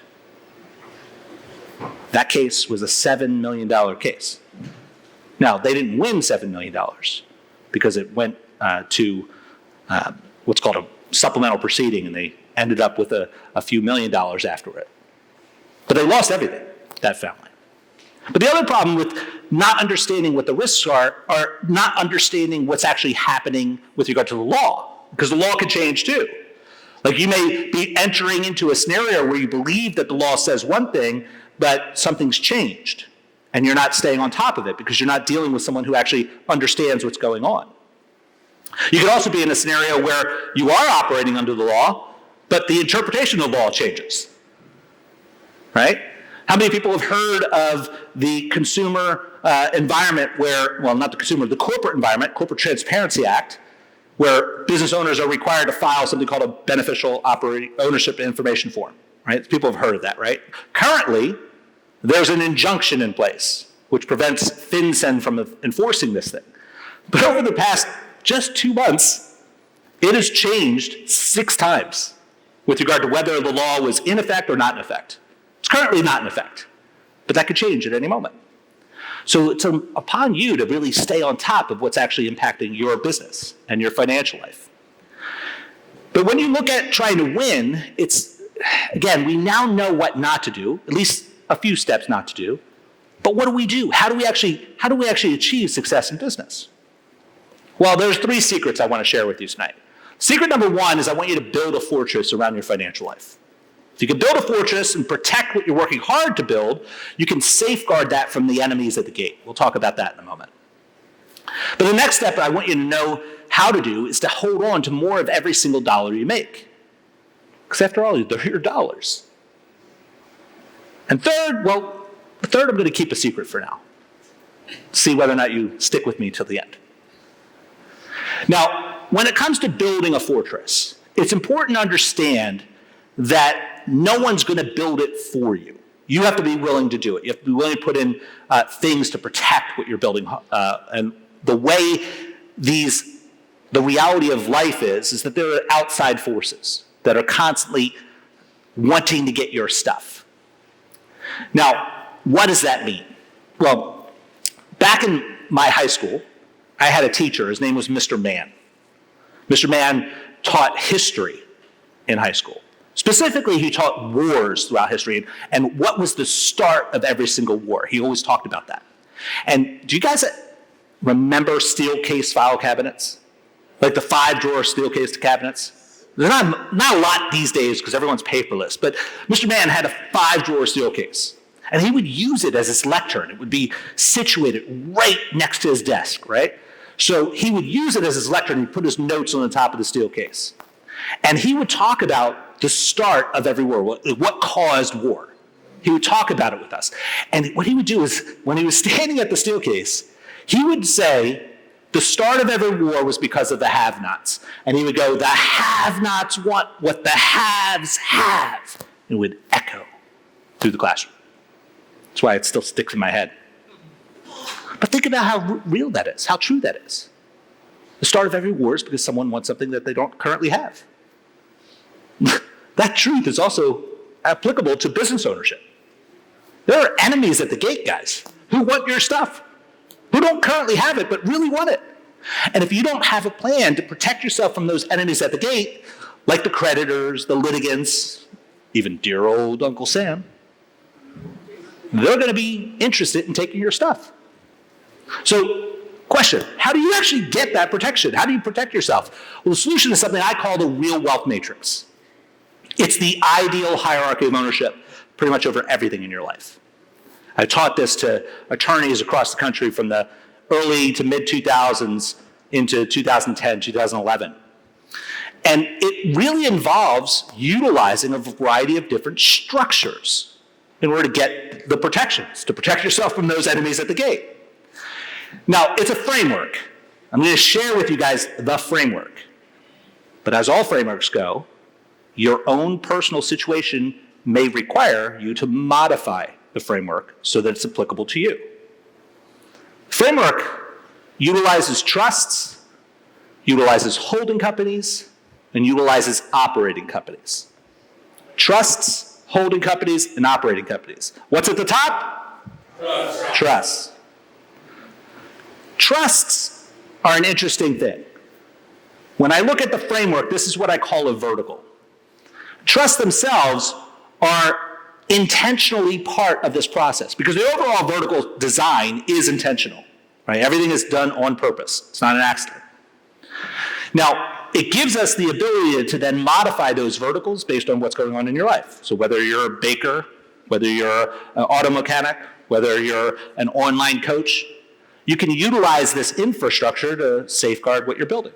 That case was a $7 million case. Now, they didn't win $7 million because it went to what's called a supplemental proceeding, and they ended up with a few $1 million after it. But they lost everything, that family. But the other problem with not understanding what the risks are not understanding what's actually happening with regard to the law, because the law can change too. Like, you may be entering into a scenario where you believe that the law says one thing, but something's changed, and you're not staying on top of it because you're not dealing with someone who actually understands what's going on. You could also be in a scenario where you are operating under the law, but the interpretation of the law changes, right? How many people have heard of the consumer environment where, well, not the consumer, the corporate environment, Corporate Transparency Act, where business owners are required to file something called a beneficial ownership information form, right? People have heard of that, right? Currently, there's an injunction in place which prevents FinCEN from enforcing this thing. But over the past just 2 months, it has changed 6 times with regard to whether the law was in effect or not in effect. It's currently not in effect, but that could change at any moment. So it's upon you to really stay on top of what's actually impacting your business and your financial life. But when you look at trying to win, it's, again, we now know what not to do, at least a few steps not to do. But what do we do? How do we actually achieve success in business? Well, there's 3 secrets I want to share with you tonight. Secret number 1 is I want you to build a fortress around your financial life. If you can build a fortress and protect what you're working hard to build, you can safeguard that from the enemies at the gate. We'll talk about that in a moment. But the next step I want you to know how to do is to hold on to more of every single dollar you make. Because after all, they're your dollars. And third, well, the third I'm going to keep a secret for now. See whether or not you stick with me till the end. Now, when it comes to building a fortress, it's important to understand that no one's going to build it for you. You have to be willing to do it. You have to be willing to put in things to protect what you're building. And the way the reality of life is that there are outside forces that are constantly wanting to get your stuff. Now, what does that mean? Well, back in my high school, I had a teacher. His name was Mr. Mann. Mr. Mann taught history in high school. Specifically, he taught wars throughout history and what was the start of every single war. He always talked about that. And do you guys remember steel case file cabinets? Like the 5-drawer steel case cabinets? They're not a lot these days because everyone's paperless, but Mr. Mann had a 5-drawer steel case. And he would use it as his lectern. It would be situated right next to his desk, right? So he would use it as his lectern. He'd put his notes on the top of the steel case. And he would talk about the start of every war, what caused war. He would talk about it with us. And what he would do is, when he was standing at the steel case, he would say, the start of every war was because of the have-nots. And he would go, the have-nots want what the haves have. And it would echo through the classroom. That's why it still sticks in my head. But think about how real that is, how true that is. The start of every war is because someone wants something that they don't currently have. That truth is also applicable to business ownership. There are enemies at the gate, guys, who want your stuff, who don't currently have it but really want it. And if you don't have a plan to protect yourself from those enemies at the gate, like the creditors, the litigants, even dear old Uncle Sam, they're going to be interested in taking your stuff. So, question, how do you actually get that protection? How do you protect yourself? Well, the solution is something I call the real wealth matrix. It's the ideal hierarchy of ownership pretty much over everything in your life. I taught this to attorneys across the country from the early to mid-2000s into 2010, 2011. And it really involves utilizing a variety of different structures in order to get the protections, to protect yourself from those enemies at the gate. Now, it's a framework. I'm going to share with you guys the framework. But as all frameworks go, your own personal situation may require you to modify the framework so that it's applicable to you. Framework utilizes trusts, utilizes holding companies, and utilizes operating companies. Trusts, holding companies, and operating companies. What's at the top? Trusts. Trusts are an interesting thing. When I look at the framework, this is what I call a vertical. Trusts themselves are intentionally part of this process because the overall vertical design is intentional, right? Everything is done on purpose. It's not an accident. Now, it gives us the ability to then modify those verticals based on what's going on in your life. So whether you're a baker, whether you're an auto mechanic, whether you're an online coach, you can utilize this infrastructure to safeguard what you're building.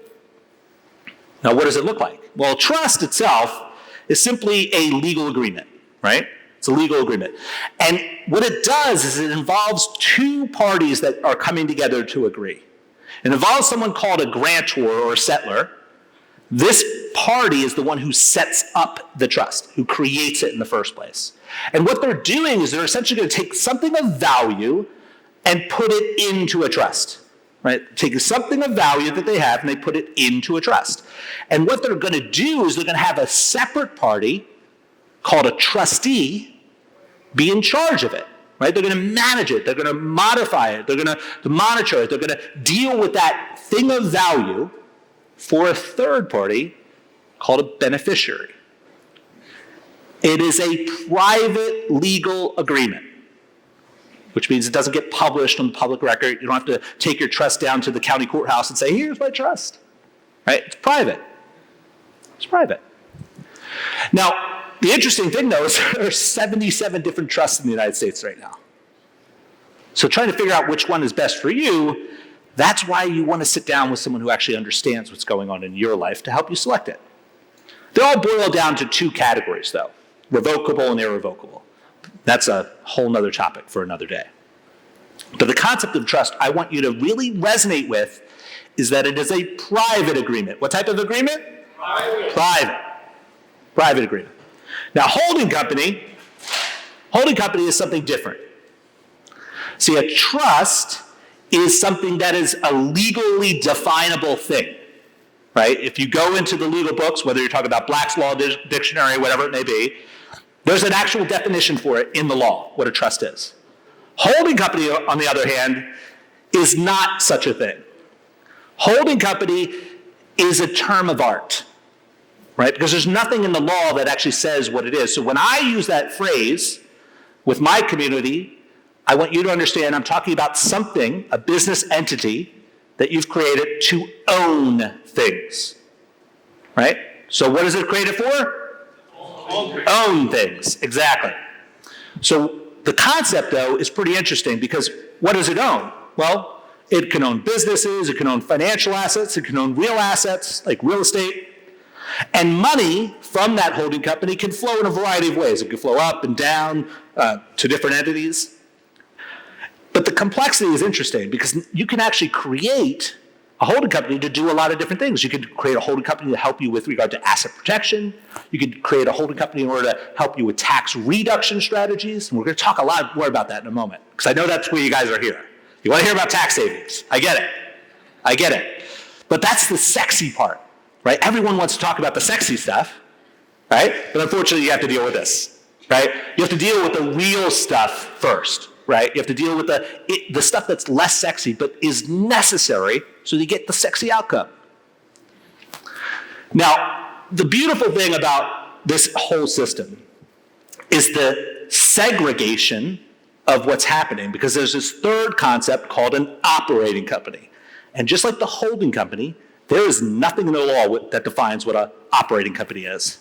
Now, what does it look like? Well, trust itself is simply a legal agreement, right? It's a legal agreement. And what it does is it involves two parties that are coming together to agree. It involves someone called a grantor or a settler. This party is the one who sets up the trust, who creates it in the first place. And what they're doing is they're essentially going to take something of value and put it into a trust, right? Take something of value that they have and they put it into a trust. And what they're going to do is they're going to have a separate party called a trustee be in charge of it, right? They're going to manage it. They're going to modify it. They're going to monitor it. They're going to deal with that thing of value for a third party called a beneficiary. It is a private legal agreement, which means it doesn't get published on the public record. You don't have to take your trust down to the county courthouse and say, here's my trust, right? It's private. It's private. Now, the interesting thing, though, is there are 77 different trusts in the United States right now. So trying to figure out which one is best for you, that's why you want to sit down with someone who actually understands what's going on in your life to help you select it. They all boil down to two categories, though, revocable and irrevocable. That's a whole nother topic for another day. But the concept of trust I want you to really resonate with is that it is a private agreement. What type of agreement? Private. Private agreement. Now, holding Holding company is something different. See, a trust is something that is a legally definable thing, right? If you go into the legal books, whether you're talking about Black's Law Dictionary, whatever it may be, there's an actual definition for it in the law, what a trust is. Holding company, on the other hand, is not such a thing. Holding company is a term of art, right? Because there's nothing in the law that actually says what it is. So when I use that phrase with my community, I want you to understand I'm talking about something, a business entity, that you've created to own things, right? So what is it created for? Own things, exactly. So the concept, though, is pretty interesting because what does it own? Well, it can own businesses, it can own financial assets, it can own real assets, like real estate. And money from that holding company can flow in a variety of ways. It can flow up and down to different entities. But the complexity is interesting because you can actually create a holding company to do a lot of different things. You could create a holding company to help you with regard to asset protection. You could create a holding company in order to help you with tax reduction strategies. And we're going to talk a lot more about that in a moment because I know that's where you guys are here. You want to hear about tax savings. I get it. I get it. But that's the sexy part, right? Everyone wants to talk about the sexy stuff, right? But unfortunately, you have to deal with this, right? You have to deal with the real stuff first, right? You have to deal with the stuff that's less sexy but is necessary so you get the sexy outcome. Now, the beautiful thing about this whole system is the segregation of what's happening because there's this third concept called an operating company. And just like the holding company, there is nothing in the law that defines what an operating company is.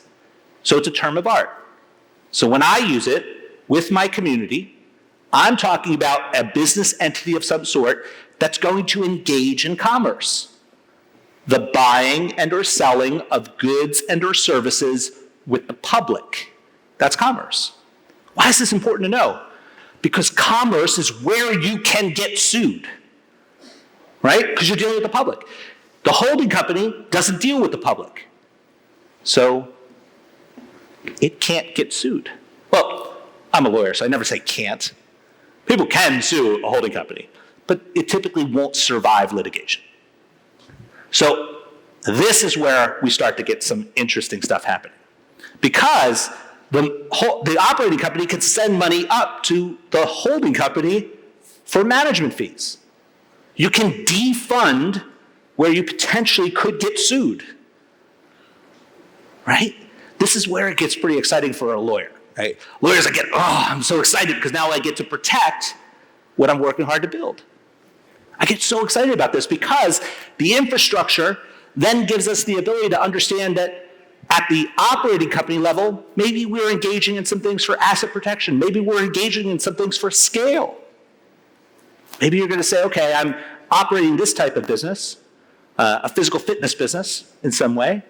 So it's a term of art. So when I use it with my community, I'm talking about a business entity of some sort that's going to engage in commerce. The buying and or selling of goods and or services with the public. That's commerce. Why is this important to know? Because commerce is where you can get sued, right? Because you're dealing with the public. The holding company doesn't deal with the public. So it can't get sued. Well, I'm a lawyer, so I never say can't. People can sue a holding company, but it typically won't survive litigation. So this is where we start to get some interesting stuff happening. Because the operating company can send money up to the holding company for management fees. You can defund where you potentially could get sued, right? This is where it gets pretty exciting for a lawyer, right? Lawyers, I'm so excited because now I get to protect what I'm working hard to build. I get so excited about this because the infrastructure then gives us the ability to understand that at the operating company level, maybe we're engaging in some things for asset protection. Maybe we're engaging in some things for scale. Maybe you're going to say, okay, I'm operating this type of business, a physical fitness business in some way,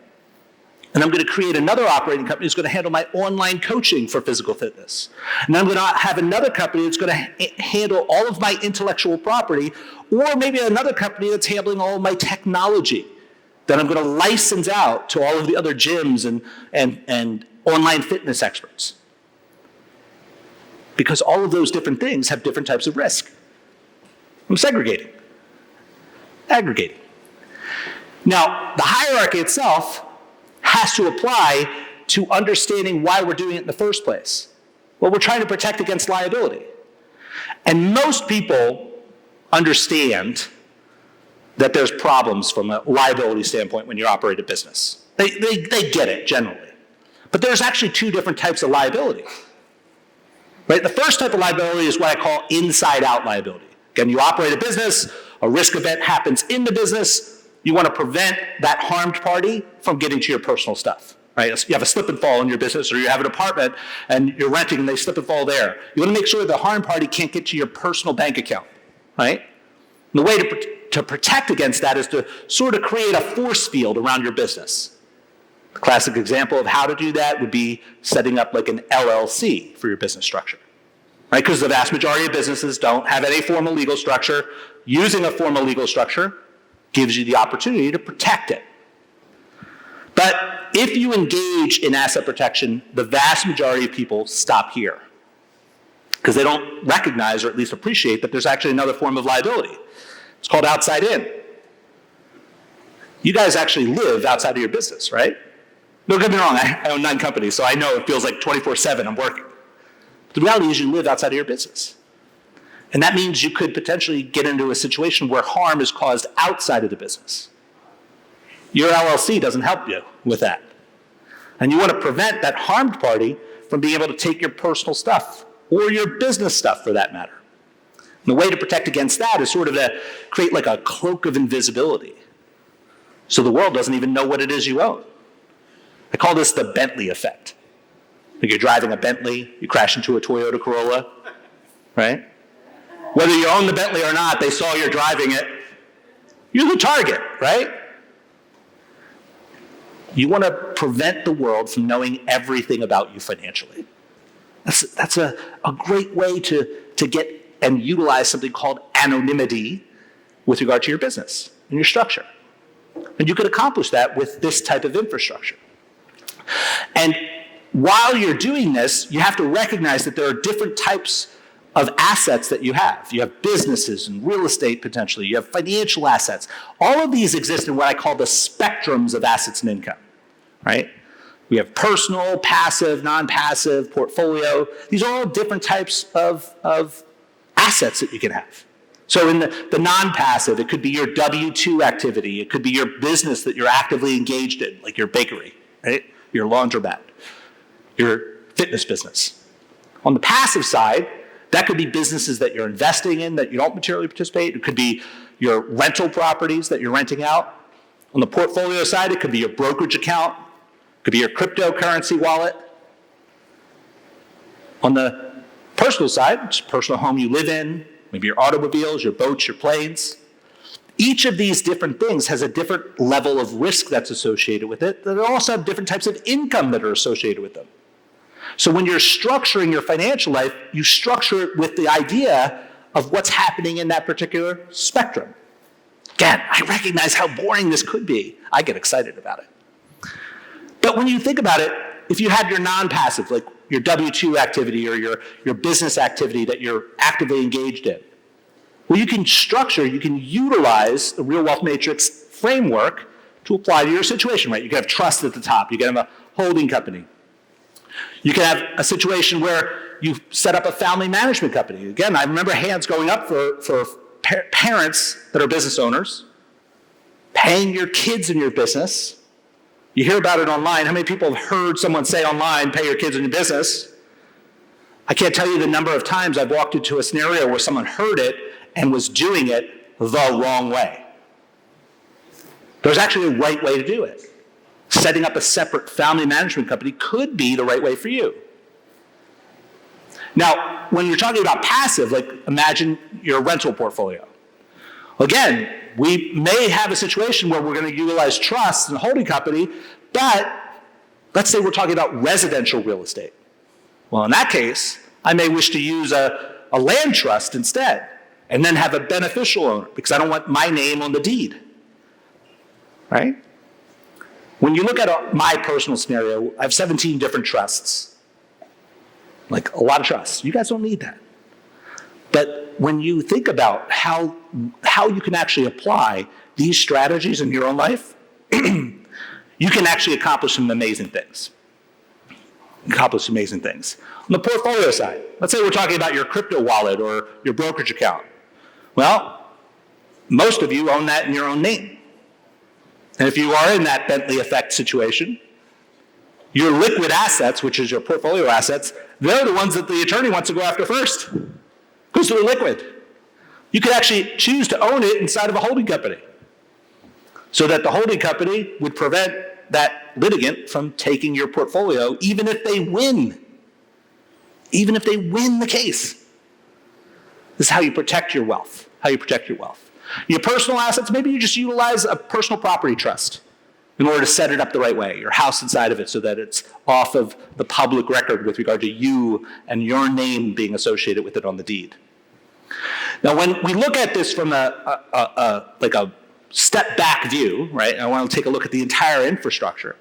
and I'm going to create another operating company that's going to handle my online coaching for physical fitness. And I'm going to have another company that's going to handle all of my intellectual property, or maybe another company that's handling all of my technology that I'm going to license out to all of the other gyms and online fitness experts. Because all of those different things have different types of risk. I'm segregating, aggregating. Now, the hierarchy itself has to apply to understanding why we're doing it in the first place. Well, we're trying to protect against liability. And most people understand that there's problems from a liability standpoint when you operate a business. They get it generally. But there's actually two different types of liability. Right? The first type of liability is what I call inside-out liability. Again, you operate a business, a risk event happens in the business, you want to prevent that harmed party from getting to your personal stuff. Right? You have a slip and fall in your business, or you have an apartment and you're renting and they slip and fall there. You want to make sure the harmed party can't get to your personal bank account. Right? And the way to protect against that is to sort of create a force field around your business. The classic example of how to do that would be setting up like an LLC for your business structure. Right? Because the vast majority of businesses don't have any formal legal structure. Using a formal legal structure gives you the opportunity to protect it. But if you engage in asset protection, the vast majority of people stop here. because they don't recognize or at least appreciate that there's actually another form of liability. It's called outside in. You guys actually live outside of your business, right? Don't get me wrong, I own 9 companies, so I know it feels like 24/7 I'm working. But the reality is you live outside of your business. And that means you could potentially get into a situation where harm is caused outside of the business. Your LLC doesn't help you with that. And you want to prevent that harmed party from being able to take your personal stuff or your business stuff for that matter. And the way to protect against that is sort of to create like a cloak of invisibility, so the world doesn't even know what it is you own. I call this the Bentley effect. Like you're driving a Bentley, you crash into a Toyota Corolla, right? Whether you own the Bentley or not, they saw you're driving it. You're the target, right? You want to prevent the world from knowing everything about you financially. That's a great way to get and utilize something called anonymity with regard to your business and your structure. And you could accomplish that with this type of infrastructure. And while you're doing this, you have to recognize that there are different types of assets that you have. You have businesses and real estate potentially. You have financial assets. All of these exist in what I call the spectrums of assets and income, right? We have personal, passive, non-passive, portfolio. These are all different types of assets that you can have. So in the non-passive, it could be your W-2 activity. It could be your business that you're actively engaged in, like your bakery, right? Your laundromat, your fitness business. On the passive side, that could be businesses that you're investing in that you don't materially participate. It could be your rental properties that you're renting out. On the portfolio side, it could be your brokerage account. It could be your cryptocurrency wallet. On the personal side, it's a personal home you live in, maybe your automobiles, your boats, your planes. Each of these different things has a different level of risk that's associated with it. They also have different types of income that are associated with them. So when you're structuring your financial life, you structure it with the idea of what's happening in that particular spectrum. Again, I recognize how boring this could be. I get excited about it. But when you think about it, if you had your non-passive, like your W-2 activity or your business activity that you're actively engaged in, well, you can utilize the Real Wealth Matrix framework to apply to your situation, right? You can have trust at the top. You can have a holding company. You can have a situation where you set up a family management company. Again, I remember hands going up for parents that are business owners, paying your kids in your business. You hear about it online. How many people have heard someone say online, pay your kids in your business? I can't tell you the number of times I've walked into a scenario where someone heard it and was doing it the wrong way. There's actually a right way to do it. Setting up a separate family management company could be the right way for you. Now, when you're talking about passive, like imagine your rental portfolio. Again, we may have a situation where we're going to utilize trust and a holding company, but let's say we're talking about residential real estate. Well, in that case, I may wish to use a land trust instead, and then have a beneficial owner because I don't want my name on the deed, right? When you look at my personal scenario, I have 17 different trusts, like a lot of trusts. You guys don't need that. But when you think about how you can actually apply these strategies in your own life, you can actually accomplish some amazing things. On the portfolio side, let's say we're talking about your crypto wallet or your brokerage account. Well, most of you own that in your own name. And if you are in that Bentley effect situation, your liquid assets, which is your portfolio assets, they're the ones that the attorney wants to go after first, because they're liquid. You could actually choose to own it inside of a holding company so that the holding company would prevent that litigant from taking your portfolio, even if they win. Even if they win the case. This is how you protect your wealth. Your personal assets, maybe you just utilize a personal property trust in order to set it up the right way, your house inside of it, so that it's off of the public record with regard to you and your name being associated with it on the deed. Now, when we look at this from a step back view, right? I want to take a look at the entire infrastructure.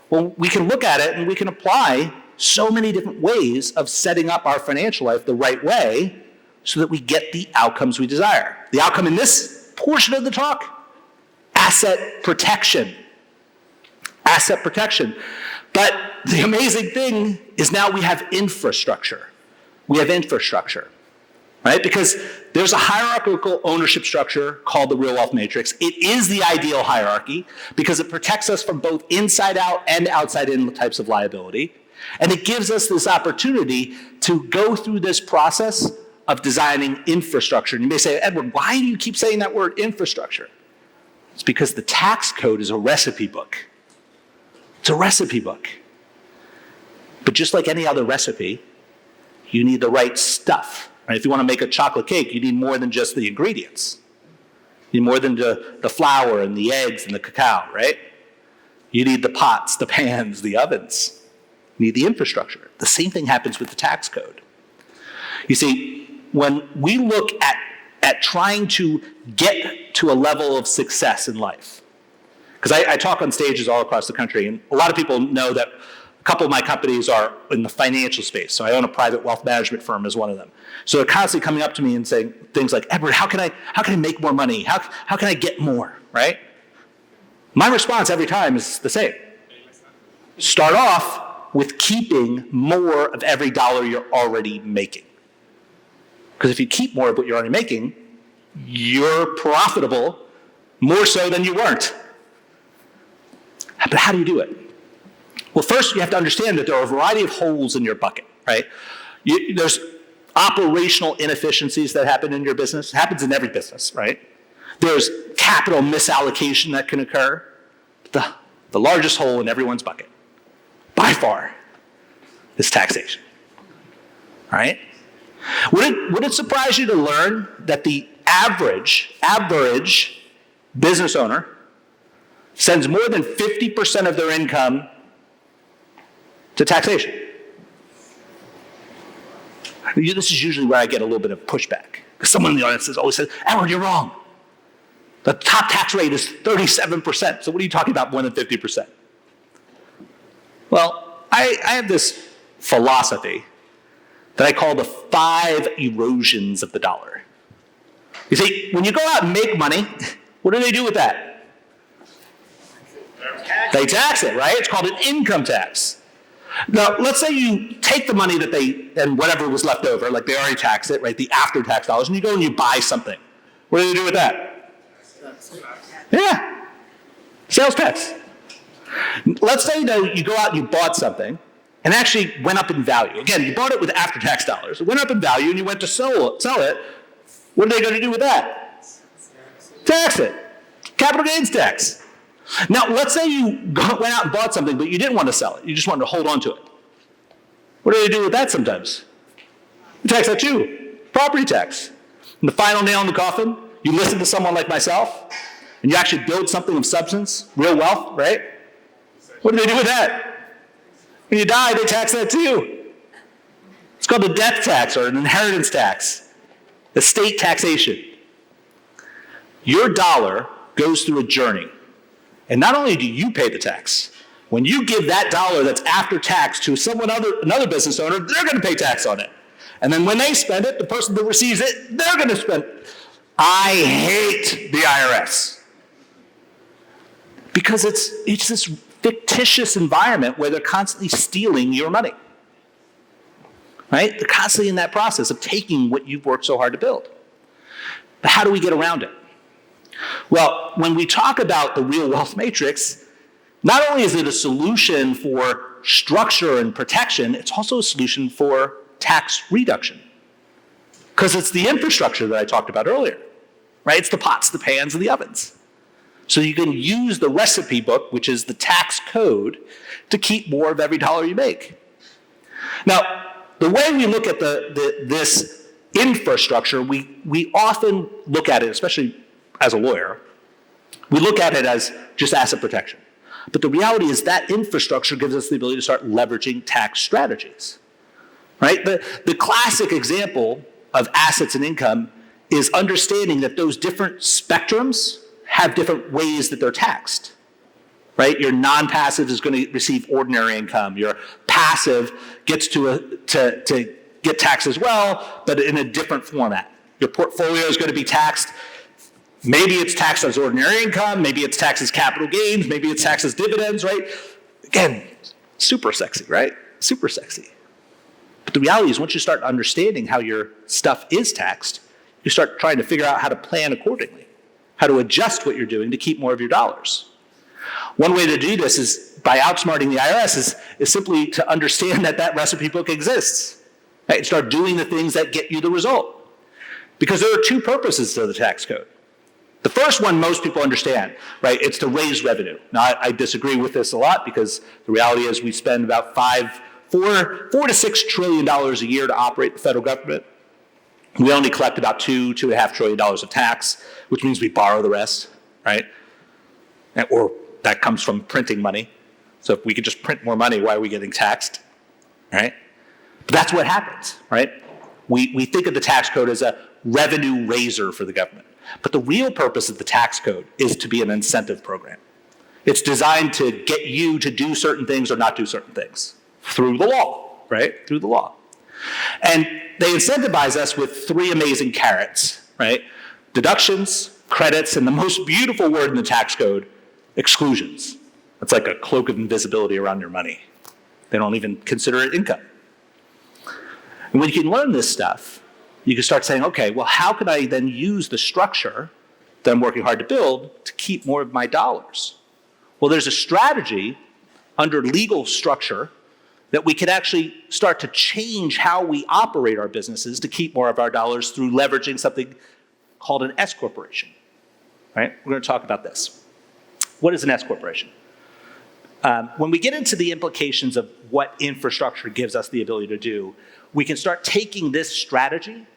Well, we can look at it and we can apply so many different ways of setting up our financial life the right way so that we get the outcomes we desire. The outcome in this portion of the talk, asset protection. Asset protection. But the amazing thing is now we have infrastructure. We have infrastructure, right? Because there's a hierarchical ownership structure called the real wealth matrix. It is the ideal hierarchy because it protects us from both inside out and outside in types of liability. And it gives us this opportunity to go through this process of designing infrastructure. And you may say, Edward, why do you keep saying that word infrastructure? It's because the tax code is a recipe book. It's a recipe book. But just like any other recipe, you need the right stuff. Right? If you want to make a chocolate cake, you need more than just the ingredients. You need more than the flour and the eggs and the cacao, right? You need the pots, the pans, the ovens. You need the infrastructure. The same thing happens with the tax code. You see, when we look at trying to get to a level of success in life, because I talk on stages all across the country, and a lot of people know that a couple of my companies are in the financial space. So I own a private wealth management firm as one of them. So they're constantly coming up to me and saying things like, Edward, how can I make more money? How can I get more, right? My response every time is the same. Start off with keeping more of every dollar you're already making. Because if you keep more of what you're already making, you're profitable more so than you weren't. But how do you do it? Well, first you have to understand that there are a variety of holes in your bucket, right? There's operational inefficiencies that happen in your business. It happens in every business, right? There's capital misallocation that can occur. The largest hole in everyone's bucket, by far, is taxation, all right? Would it surprise you to learn that the average business owner sends more than 50% of their income to taxation? This is usually where I get a little bit of pushback. Because someone in the audience always says, Edward, you're wrong. The top tax rate is 37%. So what are you talking about more than 50%? Well, I have this philosophy that I call the 5 erosions of the dollar. You see, when you go out and make money, what do they do with that? They tax it, right? It's called an income tax. Now, let's say you take the money and whatever was left over, like they already taxed it, right? The after-tax dollars, and you go and you buy something. What do they do with that? Yeah. Sales tax. Let's say that you go out and you bought something and actually went up in value. Again, you bought it with after-tax dollars. It went up in value and you went to sell it. What are they going to do with that? Tax it. Capital gains tax. Now, let's say you went out and bought something, but you didn't want to sell it. You just wanted to hold on to it. What do they do with that sometimes? You tax that too. Property tax. And the final nail in the coffin, you listen to someone like myself, and you actually build something of substance, real wealth, right? What do they do with that? When you die, they tax that too. It's called a death tax or an inheritance tax. Estate taxation. Your dollar goes through a journey. And not only do you pay the tax, when you give that dollar that's after tax to another business owner, they're going to pay tax on it. And then when they spend it, the person that receives it, they're going to spend it. I hate the IRS. Because it's this fictitious environment where they're constantly stealing your money. Right? They're constantly in that process of taking what you've worked so hard to build. But how do we get around it? Well, when we talk about the real wealth matrix, not only is it a solution for structure and protection, it's also a solution for tax reduction. Because it's the infrastructure that I talked about earlier, right? It's the pots, the pans, and the ovens. So you can use the recipe book, which is the tax code, to keep more of every dollar you make. Now, the way we look at this infrastructure, we often look at it, especially as a lawyer, we look at it as just asset protection. But the reality is that infrastructure gives us the ability to start leveraging tax strategies, right? The classic example of assets and income is understanding that those different spectrums have different ways that they're taxed. right? Your non-passive is going to receive ordinary income. Your passive gets to get taxed as well, but in a different format. Your portfolio is going to be taxed. Maybe it's taxed as ordinary income, maybe it's taxed as capital gains, maybe it's taxed as dividends, right? Again, super sexy, right? Super sexy. But the reality is once you start understanding how your stuff is taxed, you start trying to figure out how to plan accordingly, how to adjust what you're doing to keep more of your dollars. One way to do this is by outsmarting the IRS is simply to understand that recipe book exists, right? And start doing the things that get you the result. Because there are two purposes to the tax code. The first one most people understand, right? It's to raise revenue. Now, I disagree with this a lot because the reality is we spend about $4 to $6 trillion a year to operate the federal government. We only collect about $2.5 trillion of tax, which means we borrow the rest, right? Or that comes from printing money. So if we could just print more money, why are we getting taxed, right? But that's what happens, right? We think of the tax code as a revenue raiser for the government. But the real purpose of the tax code is to be an incentive program. It's designed to get you to do certain things or not do certain things through the law, right? Through the law. And they incentivize us with three amazing carrots, right? Deductions, credits, and the most beautiful word in the tax code, exclusions. It's like a cloak of invisibility around your money. They don't even consider it income. And when you can learn this stuff, you can start saying, okay, well, how can I then use the structure that I'm working hard to build to keep more of my dollars? Well, there's a strategy under legal structure that we could actually start to change how we operate our businesses to keep more of our dollars through leveraging something called an S corporation, right? We're going to talk about this. What is an S corporation? When we get into the implications of what infrastructure gives us the ability to do, we can start taking this strategy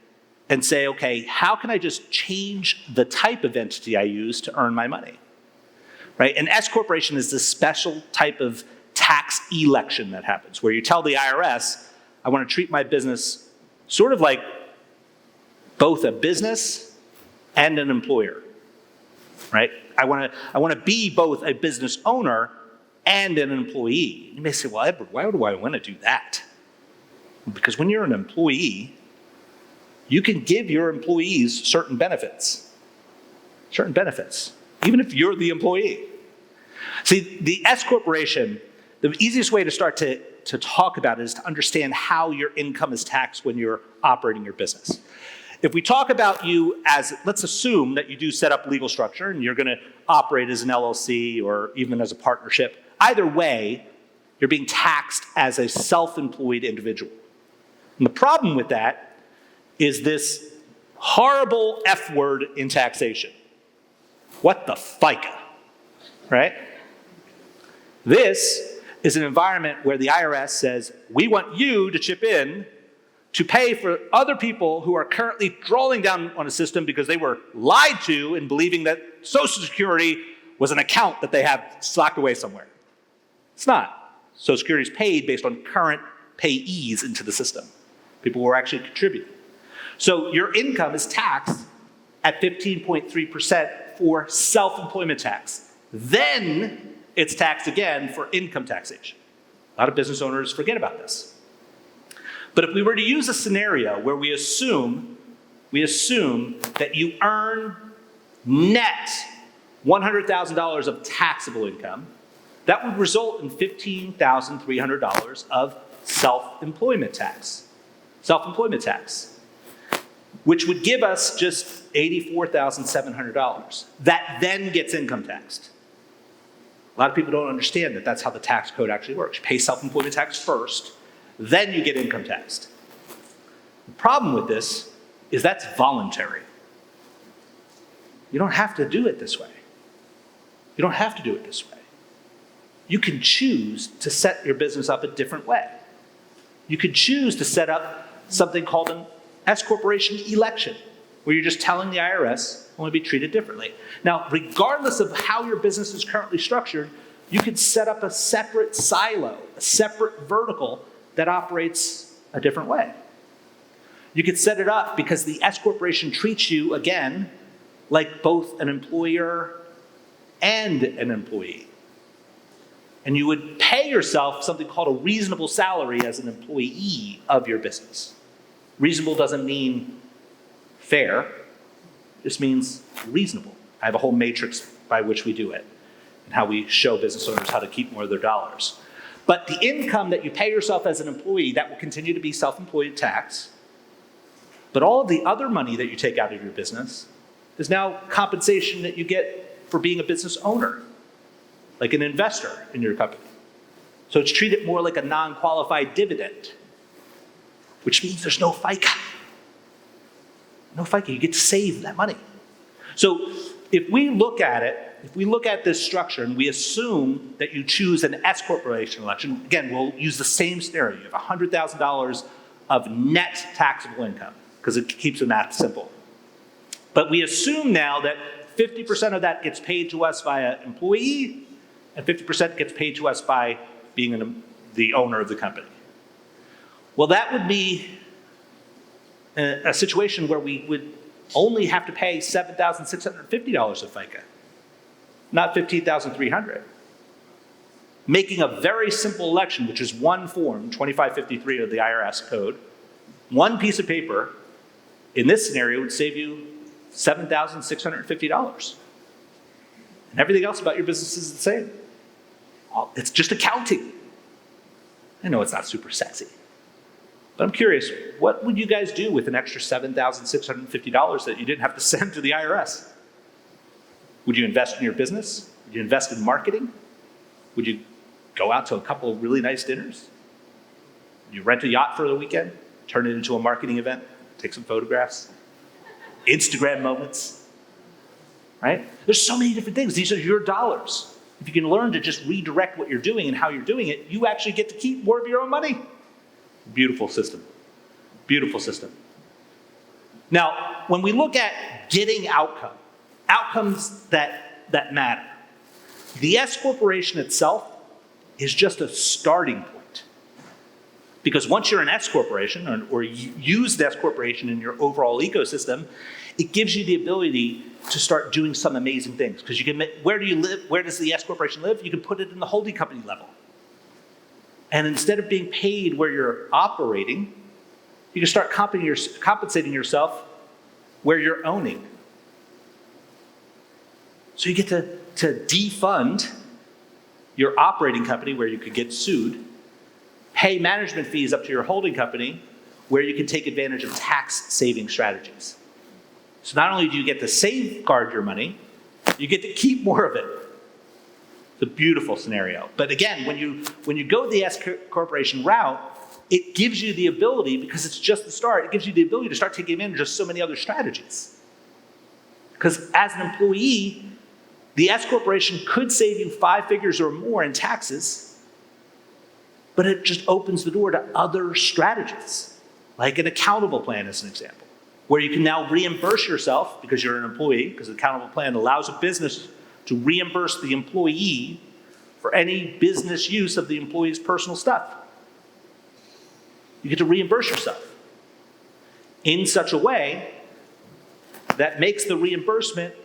and say, okay, how can I just change the type of entity I use to earn my money, right? An S corporation is this special type of tax election that happens where you tell the IRS, I want to treat my business sort of like both a business and an employer, right? I want to be both a business owner and an employee. You may say, well, Edward, why do I want to do that? Because when you're an employee, you can give your employees certain benefits, even if you're the employee. See, the S corporation, the easiest way to start to talk about it is to understand how your income is taxed when you're operating your business. If we talk about you as, let's assume that you do set up legal structure and you're going to operate as an LLC or even as a partnership, either way, you're being taxed as a self-employed individual. And the problem with that is this horrible F word in taxation. What the FICA, right? This is an environment where the IRS says, we want you to chip in to pay for other people who are currently drawing down on a system because they were lied to in believing that Social Security was an account that they have socked away somewhere. It's not. Social Security is paid based on current payees into the system, people who are actually contributing. So your income is taxed at 15.3% for self-employment tax. Then it's taxed again for income taxation. A lot of business owners forget about this. But if we were to use a scenario where we assume that you earn net $100,000 of taxable income, that would result in $15,300 of self-employment tax, which would give us just $84,700. That then gets income taxed. A lot of people don't understand that that's how the tax code actually works. You pay self-employment tax first, then you get income taxed. The problem with this is that's voluntary. You don't have to do it this way. You can choose to set your business up a different way. You could choose to set up something called an S corporation election, where you're just telling the IRS, I want to be treated differently. Now, regardless of how your business is currently structured, you could set up a separate silo, a separate vertical that operates a different way. You could set it up because the S corporation treats you, again, like both an employer and an employee. and you would pay yourself something called a reasonable salary as an employee of your business. Reasonable doesn't mean fair, it just means reasonable. I have a whole matrix by which we do it and how we show business owners how to keep more of their dollars. But the income that you pay yourself as an employee, that will continue to be self-employed tax. But all of the other money that you take out of your business is now compensation that you get for being a business owner, like an investor in your company. So it's treated more like a non-qualified dividend, which means there's no FICA. No FICA, you get to save that money. So if we look at it, if we look at this structure and we assume that you choose an S corporation election, again, we'll use the same scenario. You have $100,000 of net taxable income, because it keeps the math simple. But we assume now that 50% of that gets paid to us via employee, and 50% gets paid to us by being the owner of the company. Well, that would be a situation where we would only have to pay $7,650 of FICA, not $15,300. Making a very simple election, which is one form, 2553 of the IRS code, one piece of paper, in this scenario would save you $7,650. And everything else about your business is the same. It's just accounting. I know it's not super sexy. But I'm curious, what would you guys do with an extra $7,650 that you didn't have to send to the IRS? Would you invest in your business? Would you invest in marketing? Would you go out to a couple of really nice dinners? Would you rent a yacht for the weekend? Turn it into a marketing event? Take some photographs? Instagram moments? Right? There's so many different things. These are your dollars. If you can learn to just redirect what you're doing and how you're doing it, you actually get to keep more of your own money. Beautiful system. Beautiful system. Now, when we look at getting outcomes that matter, the S corporation itself is just a starting point. Because once you're an S corporation, or you use the S corporation in your overall ecosystem, it gives you the ability to start doing some amazing things. Because you can, where do you live? Where does the S corporation live? You can put it in the holding company level. And instead of being paid where you're operating, you can start compensating yourself where you're owning. So you get to defund your operating company where you could get sued, pay management fees up to your holding company where you can take advantage of tax saving strategies. So not only do you get to safeguard your money, you get to keep more of it. It's a beautiful scenario. But again, when you go the S corporation route, it gives you the ability, because it's just the start, it gives you the ability to start taking advantage of so many other strategies. Because as an employee, the S corporation could save you 5 figures or more in taxes, but it just opens the door to other strategies, like an accountable plan as an example, where you can now reimburse yourself because you're an employee, because the accountable plan allows a business to reimburse the employee for any business use of the employee's personal stuff. You get to reimburse yourself in such a way that makes the reimbursement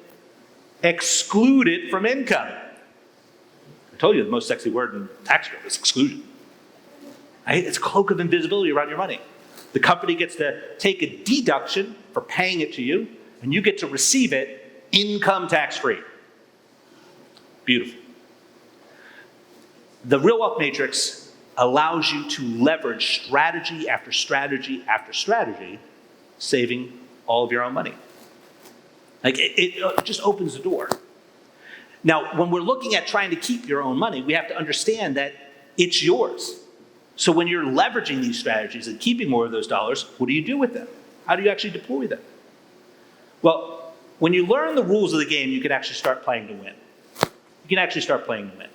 excluded from income. I told you the most sexy word in tax code is exclusion. Right? It's a cloak of invisibility around your money. The company gets to take a deduction for paying it to you, and you get to receive it income tax-free. Beautiful. The Real Wealth Matrix allows you to leverage strategy after strategy after strategy, saving all of your own money. Like it just opens the door. Now, when we're looking at trying to keep your own money, we have to understand that it's yours. So when you're leveraging these strategies and keeping more of those dollars, what do you do with them? How do you actually deploy them? Well, when you learn the rules of the game, you can actually start playing to win. You can actually start playing to win.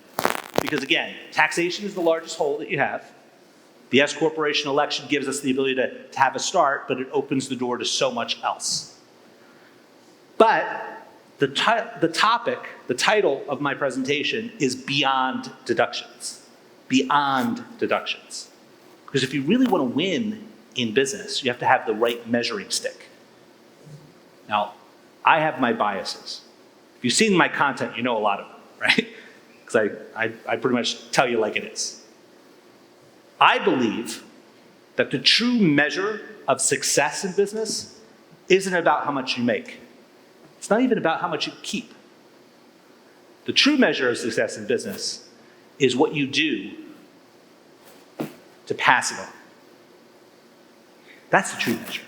Because again, taxation is the largest hole that you have. The S corporation election gives us the ability to have a start, but it opens the door to so much else. But the title of my presentation is Beyond Deductions. Beyond Deductions. Because if you really want to win in business, you have to have the right measuring stick. Now, I have my biases. If you've seen my content, you know a lot of them, right? because I pretty much tell you like it is. I believe that the true measure of success in business isn't about how much you make. It's not even about how much you keep. The true measure of success in business is what you do to pass it on. That's the true measure.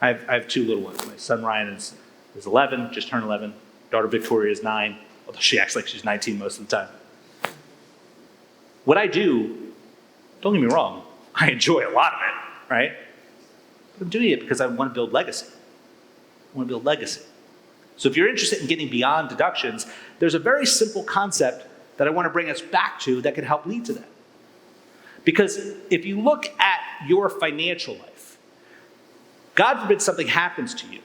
I have two little ones. My son Ryan is 11, just turned 11. Daughter Victoria is 9, although she acts like she's 19 most of the time. What I do, don't get me wrong, I enjoy a lot of it, right? But I'm doing it because I want to build legacy. I want to build legacy. So if you're interested in getting beyond deductions, there's a very simple concept that I want to bring us back to that can help lead to that. Because if you look at your financial life, God forbid something happens to you,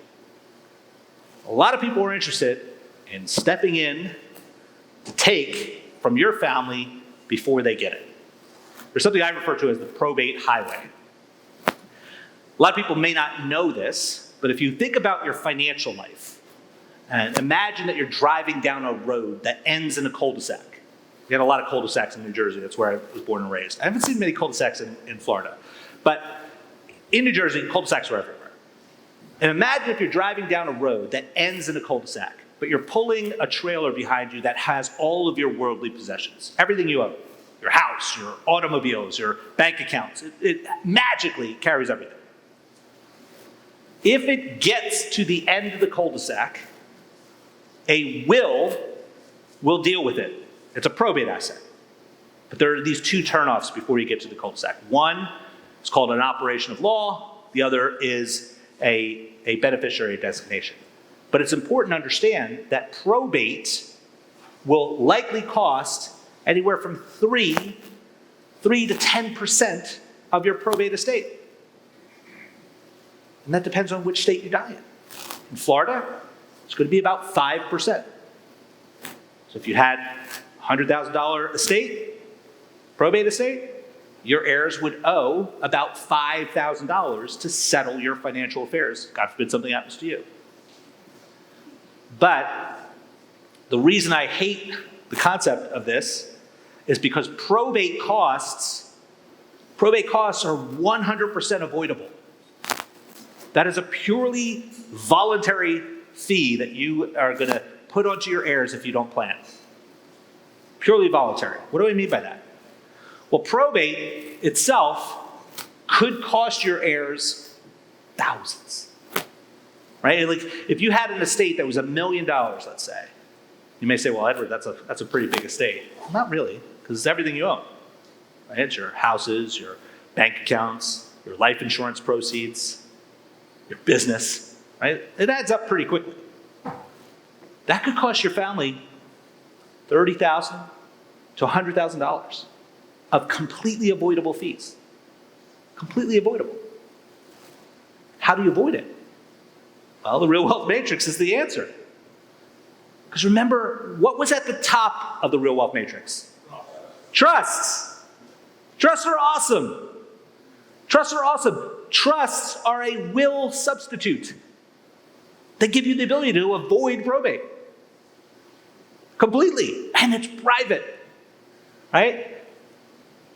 a lot of people are interested in stepping in to take from your family before they get it. There's something I refer to as the probate highway. A lot of people may not know this, but if you think about your financial life, and imagine that you're driving down a road that ends in a cul-de-sac. We have a lot of cul-de-sacs in New Jersey. That's where I was born and raised. I haven't seen many cul-de-sacs in Florida. But in New Jersey, cul-de-sacs are everywhere. And imagine if you're driving down a road that ends in a cul-de-sac, but you're pulling a trailer behind you that has all of your worldly possessions, everything you own, your house, your automobiles, your bank accounts. It magically carries everything. If it gets to the end of the cul-de-sac, a will deal with it. It's a probate asset. But there are these two turnoffs before you get to the cul-de-sac. One is called an operation of law. The other is a beneficiary designation. But it's important to understand that probate will likely cost anywhere from 3 to 10% of your probate estate. And that depends on which state you die in. In Florida, it's going to be about 5%. So if you had $100,000 estate, probate estate, your heirs would owe about $5,000 to settle your financial affairs. God forbid something happens to you. But the reason I hate the concept of this is because probate costs are 100% avoidable. That is a purely voluntary fee that you are going to put onto your heirs if you don't plan. Purely voluntary. What do I mean by that? Well, probate itself could cost your heirs thousands. Right? Like if you had an estate that was $1 million, let's say, you may say, well, Edward, that's a pretty big estate. Well, not really, because it's everything you own. Right? It's your houses, your bank accounts, your life insurance proceeds, your business. Right? It adds up pretty quickly. That could cost your family $30,000 to $100,000 of completely avoidable fees. Completely avoidable. How do you avoid it? Well, the real wealth matrix is the answer. Because remember, what was at the top of the real wealth matrix? Trusts. Trusts are awesome. Trusts are awesome. Trusts are a will substitute. They give you the ability to avoid probate. Completely. And it's private. Right?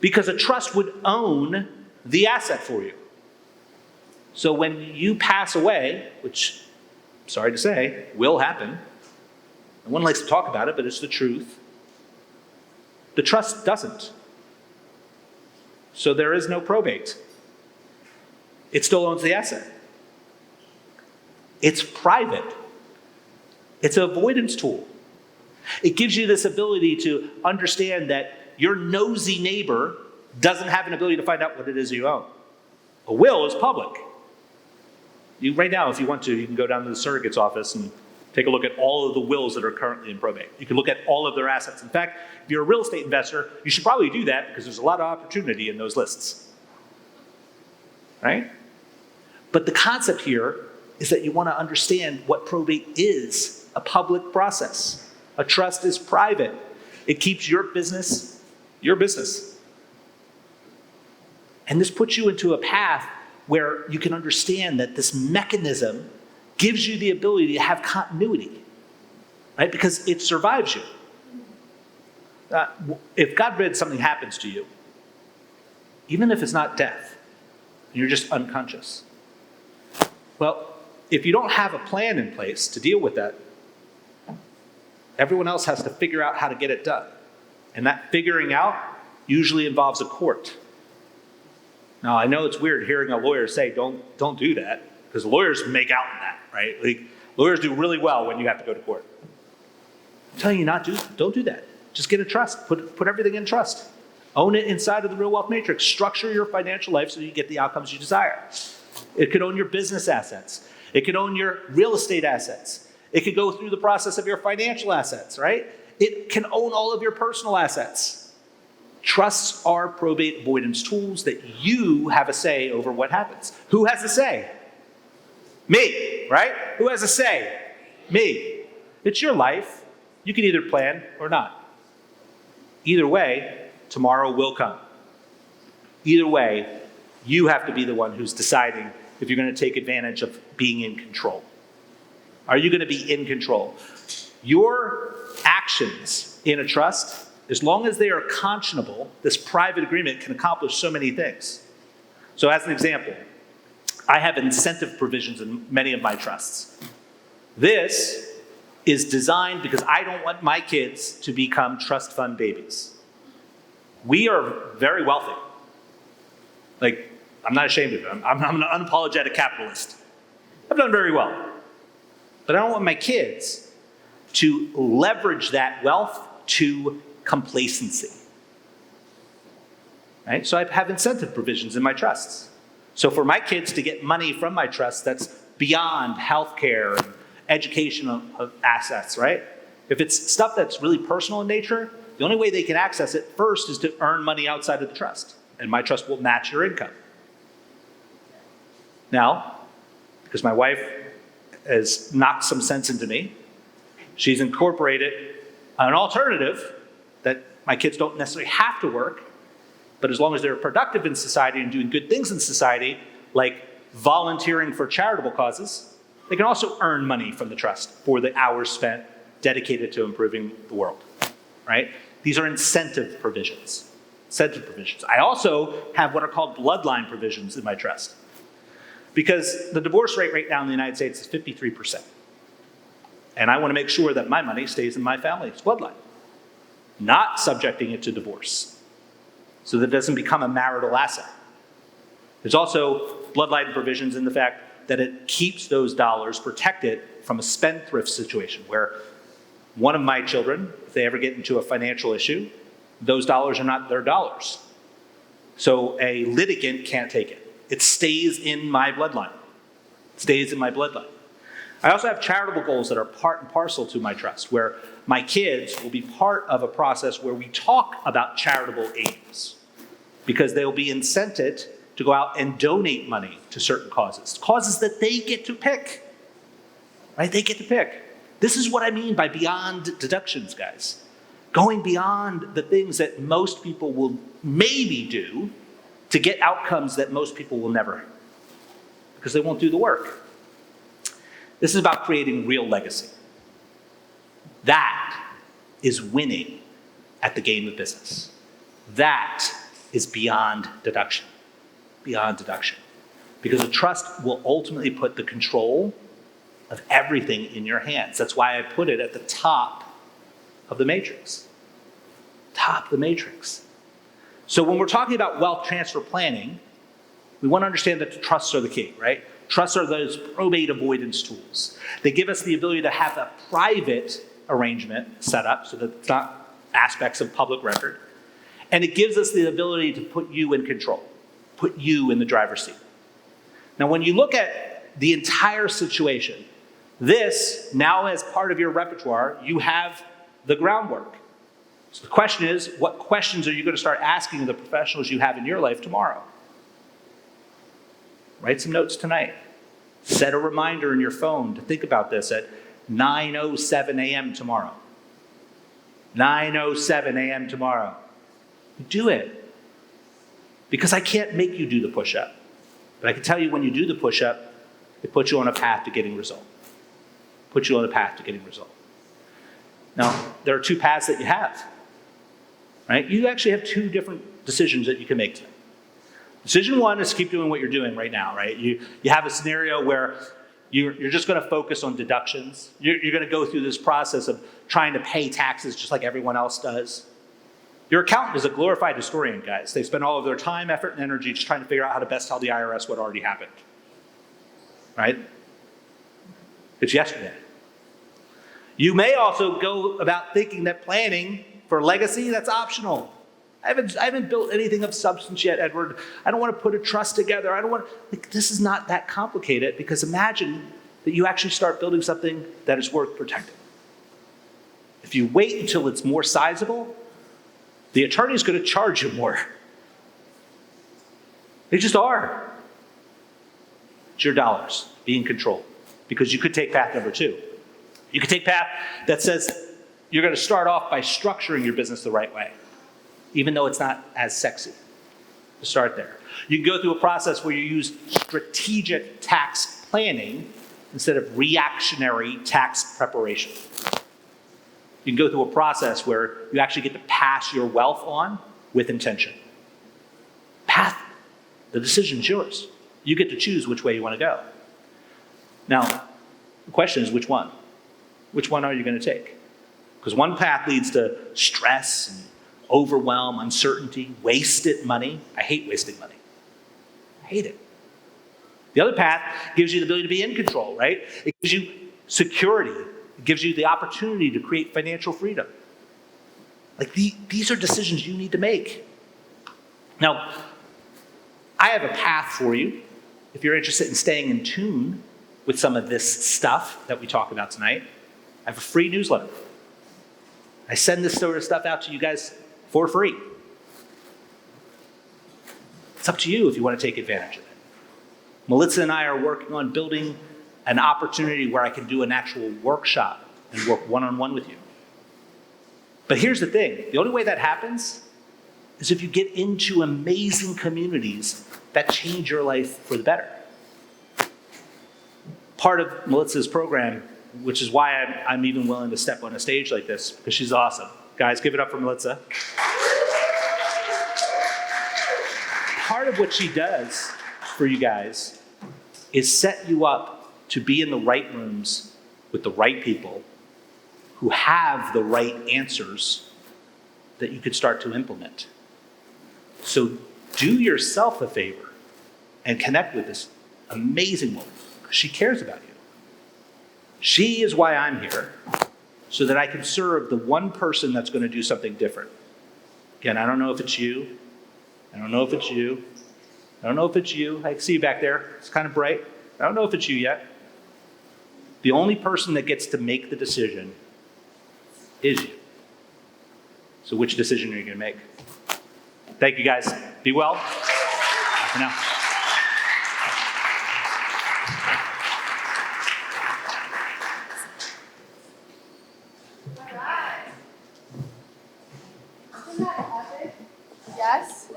Because a trust would own the asset for you. So when you pass away, which, sorry to say, will happen, no one likes to talk about it, but it's the truth, the trust doesn't. So there is no probate. It still owns the asset. It's private. It's an avoidance tool. It gives you this ability to understand that your nosy neighbor doesn't have an ability to find out what it is you own. A will is public. Right now, if you want to, you can go down to the surrogate's office and take a look at all of the wills that are currently in probate. You can look at all of their assets. In fact, if you're a real estate investor, you should probably do that because there's a lot of opportunity in those lists. Right? But the concept here is that you want to understand what probate is, a public process. A trust is private. It keeps your business your business. And this puts you into a path where you can understand that this mechanism gives you the ability to have continuity, right? Because it survives you. if God forbid something happens to you, even if it's not death, and you're just unconscious, well, if you don't have a plan in place to deal with that, everyone else has to figure out how to get it done. And that figuring out usually involves a court. Now, I know it's weird hearing a lawyer say, don't do that, because lawyers make out in that, right? Like, lawyers do really well when you have to go to court. I'm telling you don't do that. Just get a trust. Put everything in trust. Own it inside of the real wealth matrix. Structure your financial life so you get the outcomes you desire. It could own your business assets. It could own your real estate assets. It could go through the process of your financial assets, right? It can own all of your personal assets. Trusts are probate avoidance tools that you have a say over what happens. Who has a say? Me, right? Who has a say? Me. It's your life. You can either plan or not. Either way, tomorrow will come. Either way, you have to be the one who's deciding if you're going to take advantage of being in control. Are you going to be in control? Your actions in a trust, as long as they are conscionable, this private agreement can accomplish so many things. So as an example, I have incentive provisions in many of my trusts. This is designed because I don't want my kids to become trust fund babies. We are very wealthy. Like, I'm not ashamed of it. I'm an unapologetic capitalist. I've done very well. But I don't want my kids to leverage that wealth to complacency. Right? So I have incentive provisions in my trusts. So for my kids to get money from my trust that's beyond healthcare and educational assets, right? If it's stuff that's really personal in nature, the only way they can access it first is to earn money outside of the trust. And my trust will match your income. Now, because my wife has knocked some sense into me, she's incorporated an alternative that my kids don't necessarily have to work, but as long as they're productive in society and doing good things in society, like volunteering for charitable causes, they can also earn money from the trust for the hours spent dedicated to improving the world, right? These are incentive provisions. Incentive provisions. I also have what are called bloodline provisions in my trust. Because the divorce rate right now in the United States is 53%. And I want to make sure that my money stays in my family's bloodline, not subjecting it to divorce, so that it doesn't become a marital asset. There's also bloodline provisions in the fact that it keeps those dollars protected from a spendthrift situation where one of my children, if they ever get into a financial issue, those dollars are not their dollars. So a litigant can't take it. It stays in my bloodline. It stays in my bloodline. I also have charitable goals that are part and parcel to my trust, where my kids will be part of a process where we talk about charitable aims, because they'll be incented to go out and donate money to certain causes that they get to pick, right? They get to pick. This is what I mean by beyond deductions, guys. Going beyond the things that most people will maybe do to get outcomes that most people will never, because they won't do the work. This is about creating real legacy. That is winning at the game of business. That is beyond deduction. Beyond deduction. Because a trust will ultimately put the control of everything in your hands. That's why I put it at the top of the matrix. Top of the matrix. So when we're talking about wealth transfer planning, we want to understand that the trusts are the key, right? Trusts are those probate avoidance tools. They give us the ability to have a private arrangement set up so that it's not aspects of public record. And it gives us the ability to put you in control, put you in the driver's seat. Now, when you look at the entire situation, this, now as part of your repertoire, you have the groundwork. So the question is, what questions are you going to start asking the professionals you have in your life tomorrow? Write some notes tonight. Set a reminder in your phone to think about this at 9:07 a.m. tomorrow. 9:07 a.m. tomorrow. Do it. Because I can't make you do the push-up. But I can tell you when you do the push-up, it puts you on a path to getting result. Puts you on a path to getting result. Now, there are two paths that you have. right? You actually have two different decisions that you can make today. Decision one is keep doing what you're doing right now, right? You have a scenario where you're just going to focus on deductions. You're going to go through this process of trying to pay taxes just like everyone else does. Your accountant is a glorified historian, guys. They spend all of their time, effort, and energy just trying to figure out how to best tell the IRS what already happened, right? It's yesterday. You may also go about thinking that planning for legacy, that's optional. I haven't built anything of substance yet, Edward. I don't want to put a trust together. I don't want, this is not that complicated, because imagine that you actually start building something that is worth protecting. If you wait until it's more sizable, the attorney is going to charge you more. They just are. It's your dollars. Be in control. Because you could take path number two. You could take path that says you're going to start off by structuring your business the right way, even though it's not as sexy to start there. You can go through a process where you use strategic tax planning instead of reactionary tax preparation. You can go through a process where you actually get to pass your wealth on with intention. Path, the decision's yours. You get to choose which way you want to go. Now, the question is which one? Which one are you going to take? Because one path leads to stress and overwhelm, uncertainty, wasted money. I hate wasting money. I hate it. The other path gives you the ability to be in control, right? It gives you security. It gives you the opportunity to create financial freedom. Like these are decisions you need to make. Now, I have a path for you if you're interested in staying in tune with some of this stuff that we talk about tonight. I have a free newsletter. I send this sort of stuff out to you guys for free. It's up to you if you want to take advantage of it. Melissa and I are working on building an opportunity where I can do an actual workshop and work one-on-one with you. But here's the thing. The only way that happens is if you get into amazing communities that change your life for the better. Part of Melissa's program, which is why I'm even willing to step on a stage like this, because she's awesome. Guys, give it up for Melissa. Part of what she does for you guys is set you up to be in the right rooms with the right people who have the right answers that you could start to implement. So do yourself a favor and connect with this amazing woman, because she cares about you. She is why I'm here, so that I can serve the one person that's going to do something different. Again, I don't know if it's you. I don't know if it's you. I don't know if it's you. I can see you back there. It's kind of bright. I don't know if it's you yet. The only person that gets to make the decision is you. So which decision are you going to make? Thank you, guys. Be well. Bye for now. Yes?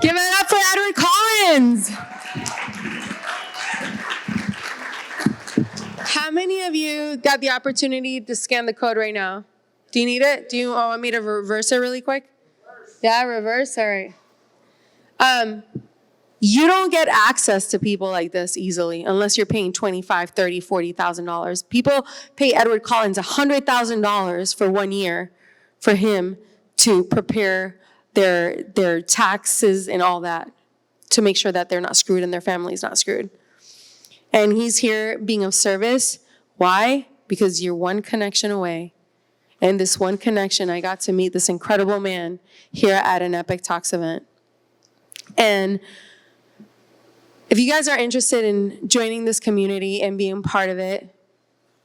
Give it up for Edward Collins. How many of you got the opportunity to scan the code right now? Do you need it? Do you want me to reverse it really quick? Yeah, reverse? All right. You don't get access to people like this easily unless you're paying $25,000, $30,000, $40,000. People pay Edward Collins $100,000 for 1 year for him to prepare their taxes and all that to make sure that they're not screwed and their family's not screwed. And he's here being of service. Why? Because you're one connection away. And this one connection, I got to meet this incredible man here at an Epic Talks event. And if you guys are interested in joining this community and being part of it,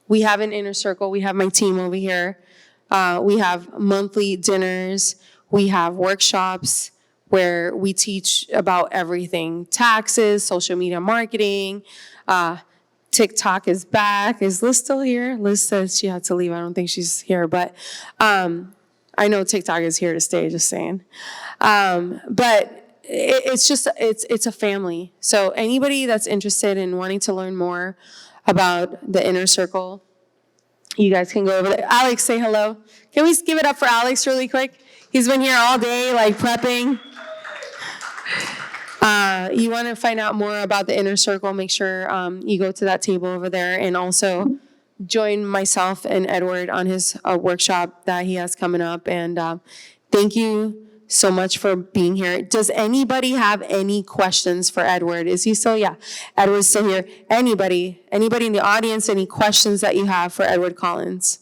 we have an inner circle. We have my team over here. We have monthly dinners. We have workshops where we teach about everything: taxes, social media marketing. TikTok is back. Is Liz still here? Liz says she had to leave. I don't think she's here, but I know TikTok is here to stay, just saying. But it's a family. So anybody that's interested in wanting to learn more about the inner circle, you guys can go over there. Alex, say hello. Can we give it up for Alex really quick? He's been here all day, like prepping. You want to find out more about the inner circle, make sure you go to that table over there, and also join myself and Edward on his workshop that he has coming up. And thank you so much for being here. Does anybody have any questions for Edward? Is he still? Yeah, Edward's still here. Anybody in the audience, any questions that you have for Edward Collins?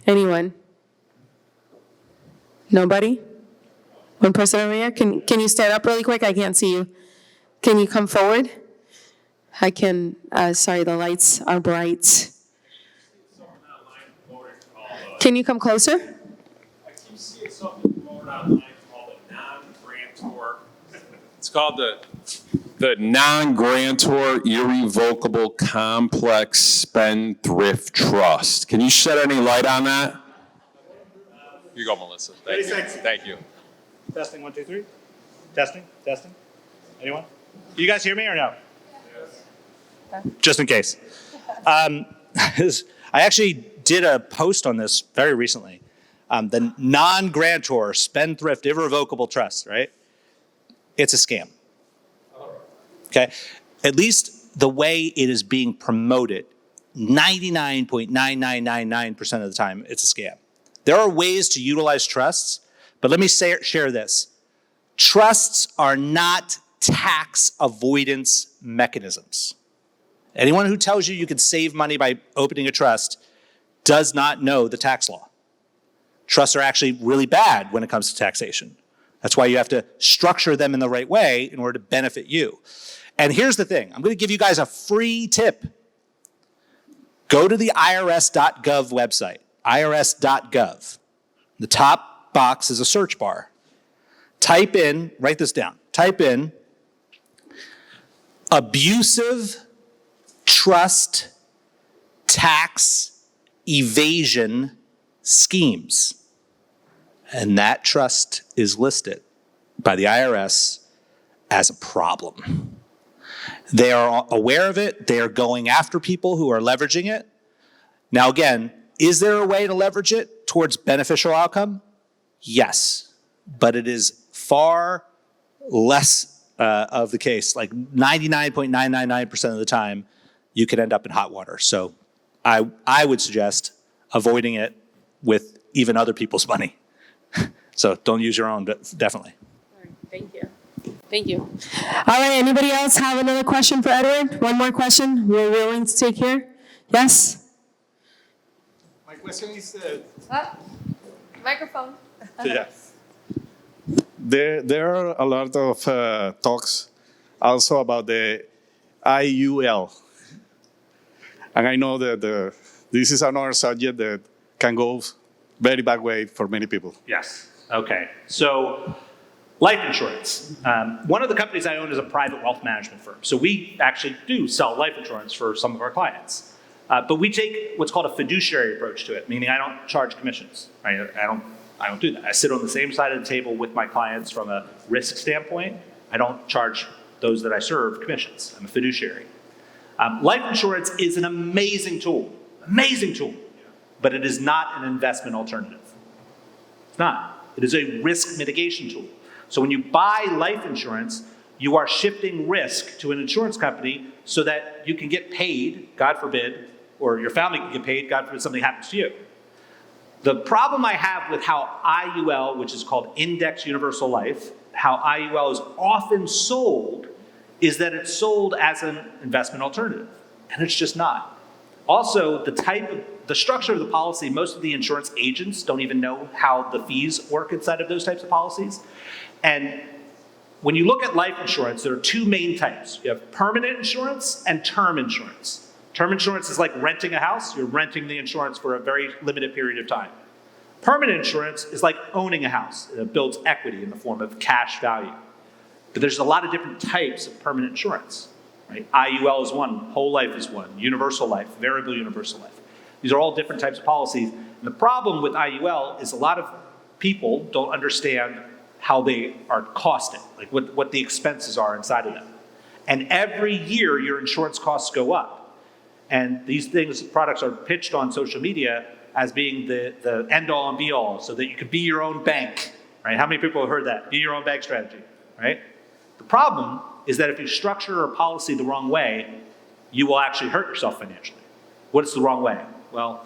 Anyone? Nobody? One person over here? Can you stand up really quick? I can't see you. Can you come forward? I can, sorry, the lights are bright. Can you come closer? I keep seeing something thrown online called a non-grantor. It's called the non-grantor irrevocable complex spendthrift trust. Can you shed any light on that? Here you go, Melissa. Thank you. Thank you. Testing, 1, 2, 3. Testing. Anyone? You guys hear me or no? Yes. Just in case. I actually did a post on this very recently. The non-grantor spendthrift irrevocable trust, right? It's a scam. Okay? At least the way it is being promoted, 99.9999% of the time, it's a scam. There are ways to utilize trusts, but let me share this. Trusts are not tax avoidance mechanisms. Anyone who tells you can save money by opening a trust does not know the tax law. Trusts are actually really bad when it comes to taxation. That's why you have to structure them in the right way in order to benefit you. And here's the thing. I'm going to give you guys a free tip. Go to the irs.gov website, irs.gov. The top box is a search bar. Type in, write this down, type in abusive trust tax evasion schemes. And that trust is listed by the IRS as a problem. They are aware of it. They are going after people who are leveraging it. Now, again, is there a way to leverage it towards beneficial outcome? Yes, but it is far less of the case. Like 99.999% of the time, you could end up in hot water. So I would suggest avoiding it with even other people's money. So don't use your own, definitely. All right, thank you. Thank you. All right, anybody else have another question for Edward? One more question we're willing to take here? Yes? My question is, Microphone. there are a lot of talks also about the IUL. And I know that this is another subject that can go very bad way for many people. Yes. Okay. So life insurance. One of the companies I own is a private wealth management firm. So we actually do sell life insurance for some of our clients. But we take what's called a fiduciary approach to it, meaning I don't charge commissions. Right? I don't do that. I sit on the same side of the table with my clients from a risk standpoint. I don't charge those that I serve commissions. I'm a fiduciary. Life insurance is an amazing tool, but it is not an investment alternative. It's not. It is a risk mitigation tool. So when you buy life insurance, you are shifting risk to an insurance company so that you can get paid, God forbid, or your family can get paid, God forbid something happens to you. The problem I have with how IUL, which is called Index Universal Life, how IUL is often sold is that it's sold as an investment alternative, and it's just not. Also, the structure of the policy, most of the insurance agents don't even know how the fees work inside of those types of policies. And when you look at life insurance, there are two main types. You have permanent insurance and term insurance. Term insurance is like renting a house. You're renting the insurance for a very limited period of time. Permanent insurance is like owning a house. It builds equity in the form of cash value. But there's a lot of different types of permanent insurance. Right? IUL is one, whole life is one, universal life, variable universal life. These are all different types of policies. And the problem with IUL is a lot of people don't understand how they are costed, like what the expenses are inside of them. And every year your insurance costs go up. And these products are pitched on social media as being the end all and be all, so that you could be your own bank, right? How many people have heard that? Be your own bank strategy, right? The problem is that if you structure a policy the wrong way, you will actually hurt yourself financially. What's the wrong way? Well,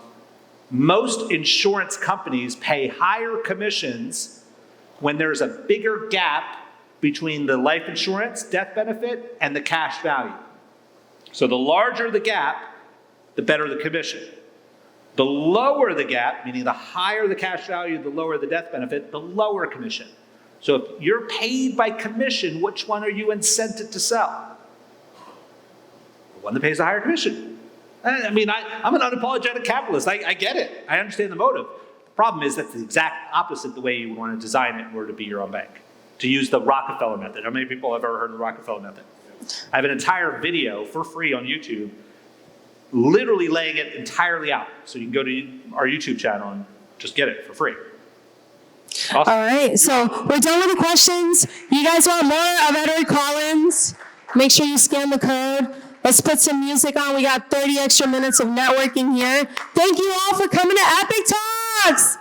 most insurance companies pay higher commissions when there's a bigger gap between the life insurance death benefit and the cash value. So the larger the gap, the better the commission. The lower the gap, meaning the higher the cash value, the lower the death benefit, the lower commission. So if you're paid by commission, which one are you incented to sell? The one that pays the higher commission. I mean, I'm an unapologetic capitalist. I get it. I understand the motive. The problem is that's the exact opposite the way you would want to design it in order to be your own bank. To use the Rockefeller method. How many people have ever heard of the Rockefeller method? I have an entire video for free on YouTube, literally laying it entirely out. So you can go to our YouTube channel and just get it for free. Awesome. All right, so we're done with the questions. You guys want more of Edward Collins? Make sure you scan the code. Let's put some music on. We got 30 extra minutes of networking here. Thank you all for coming to Epic Talks.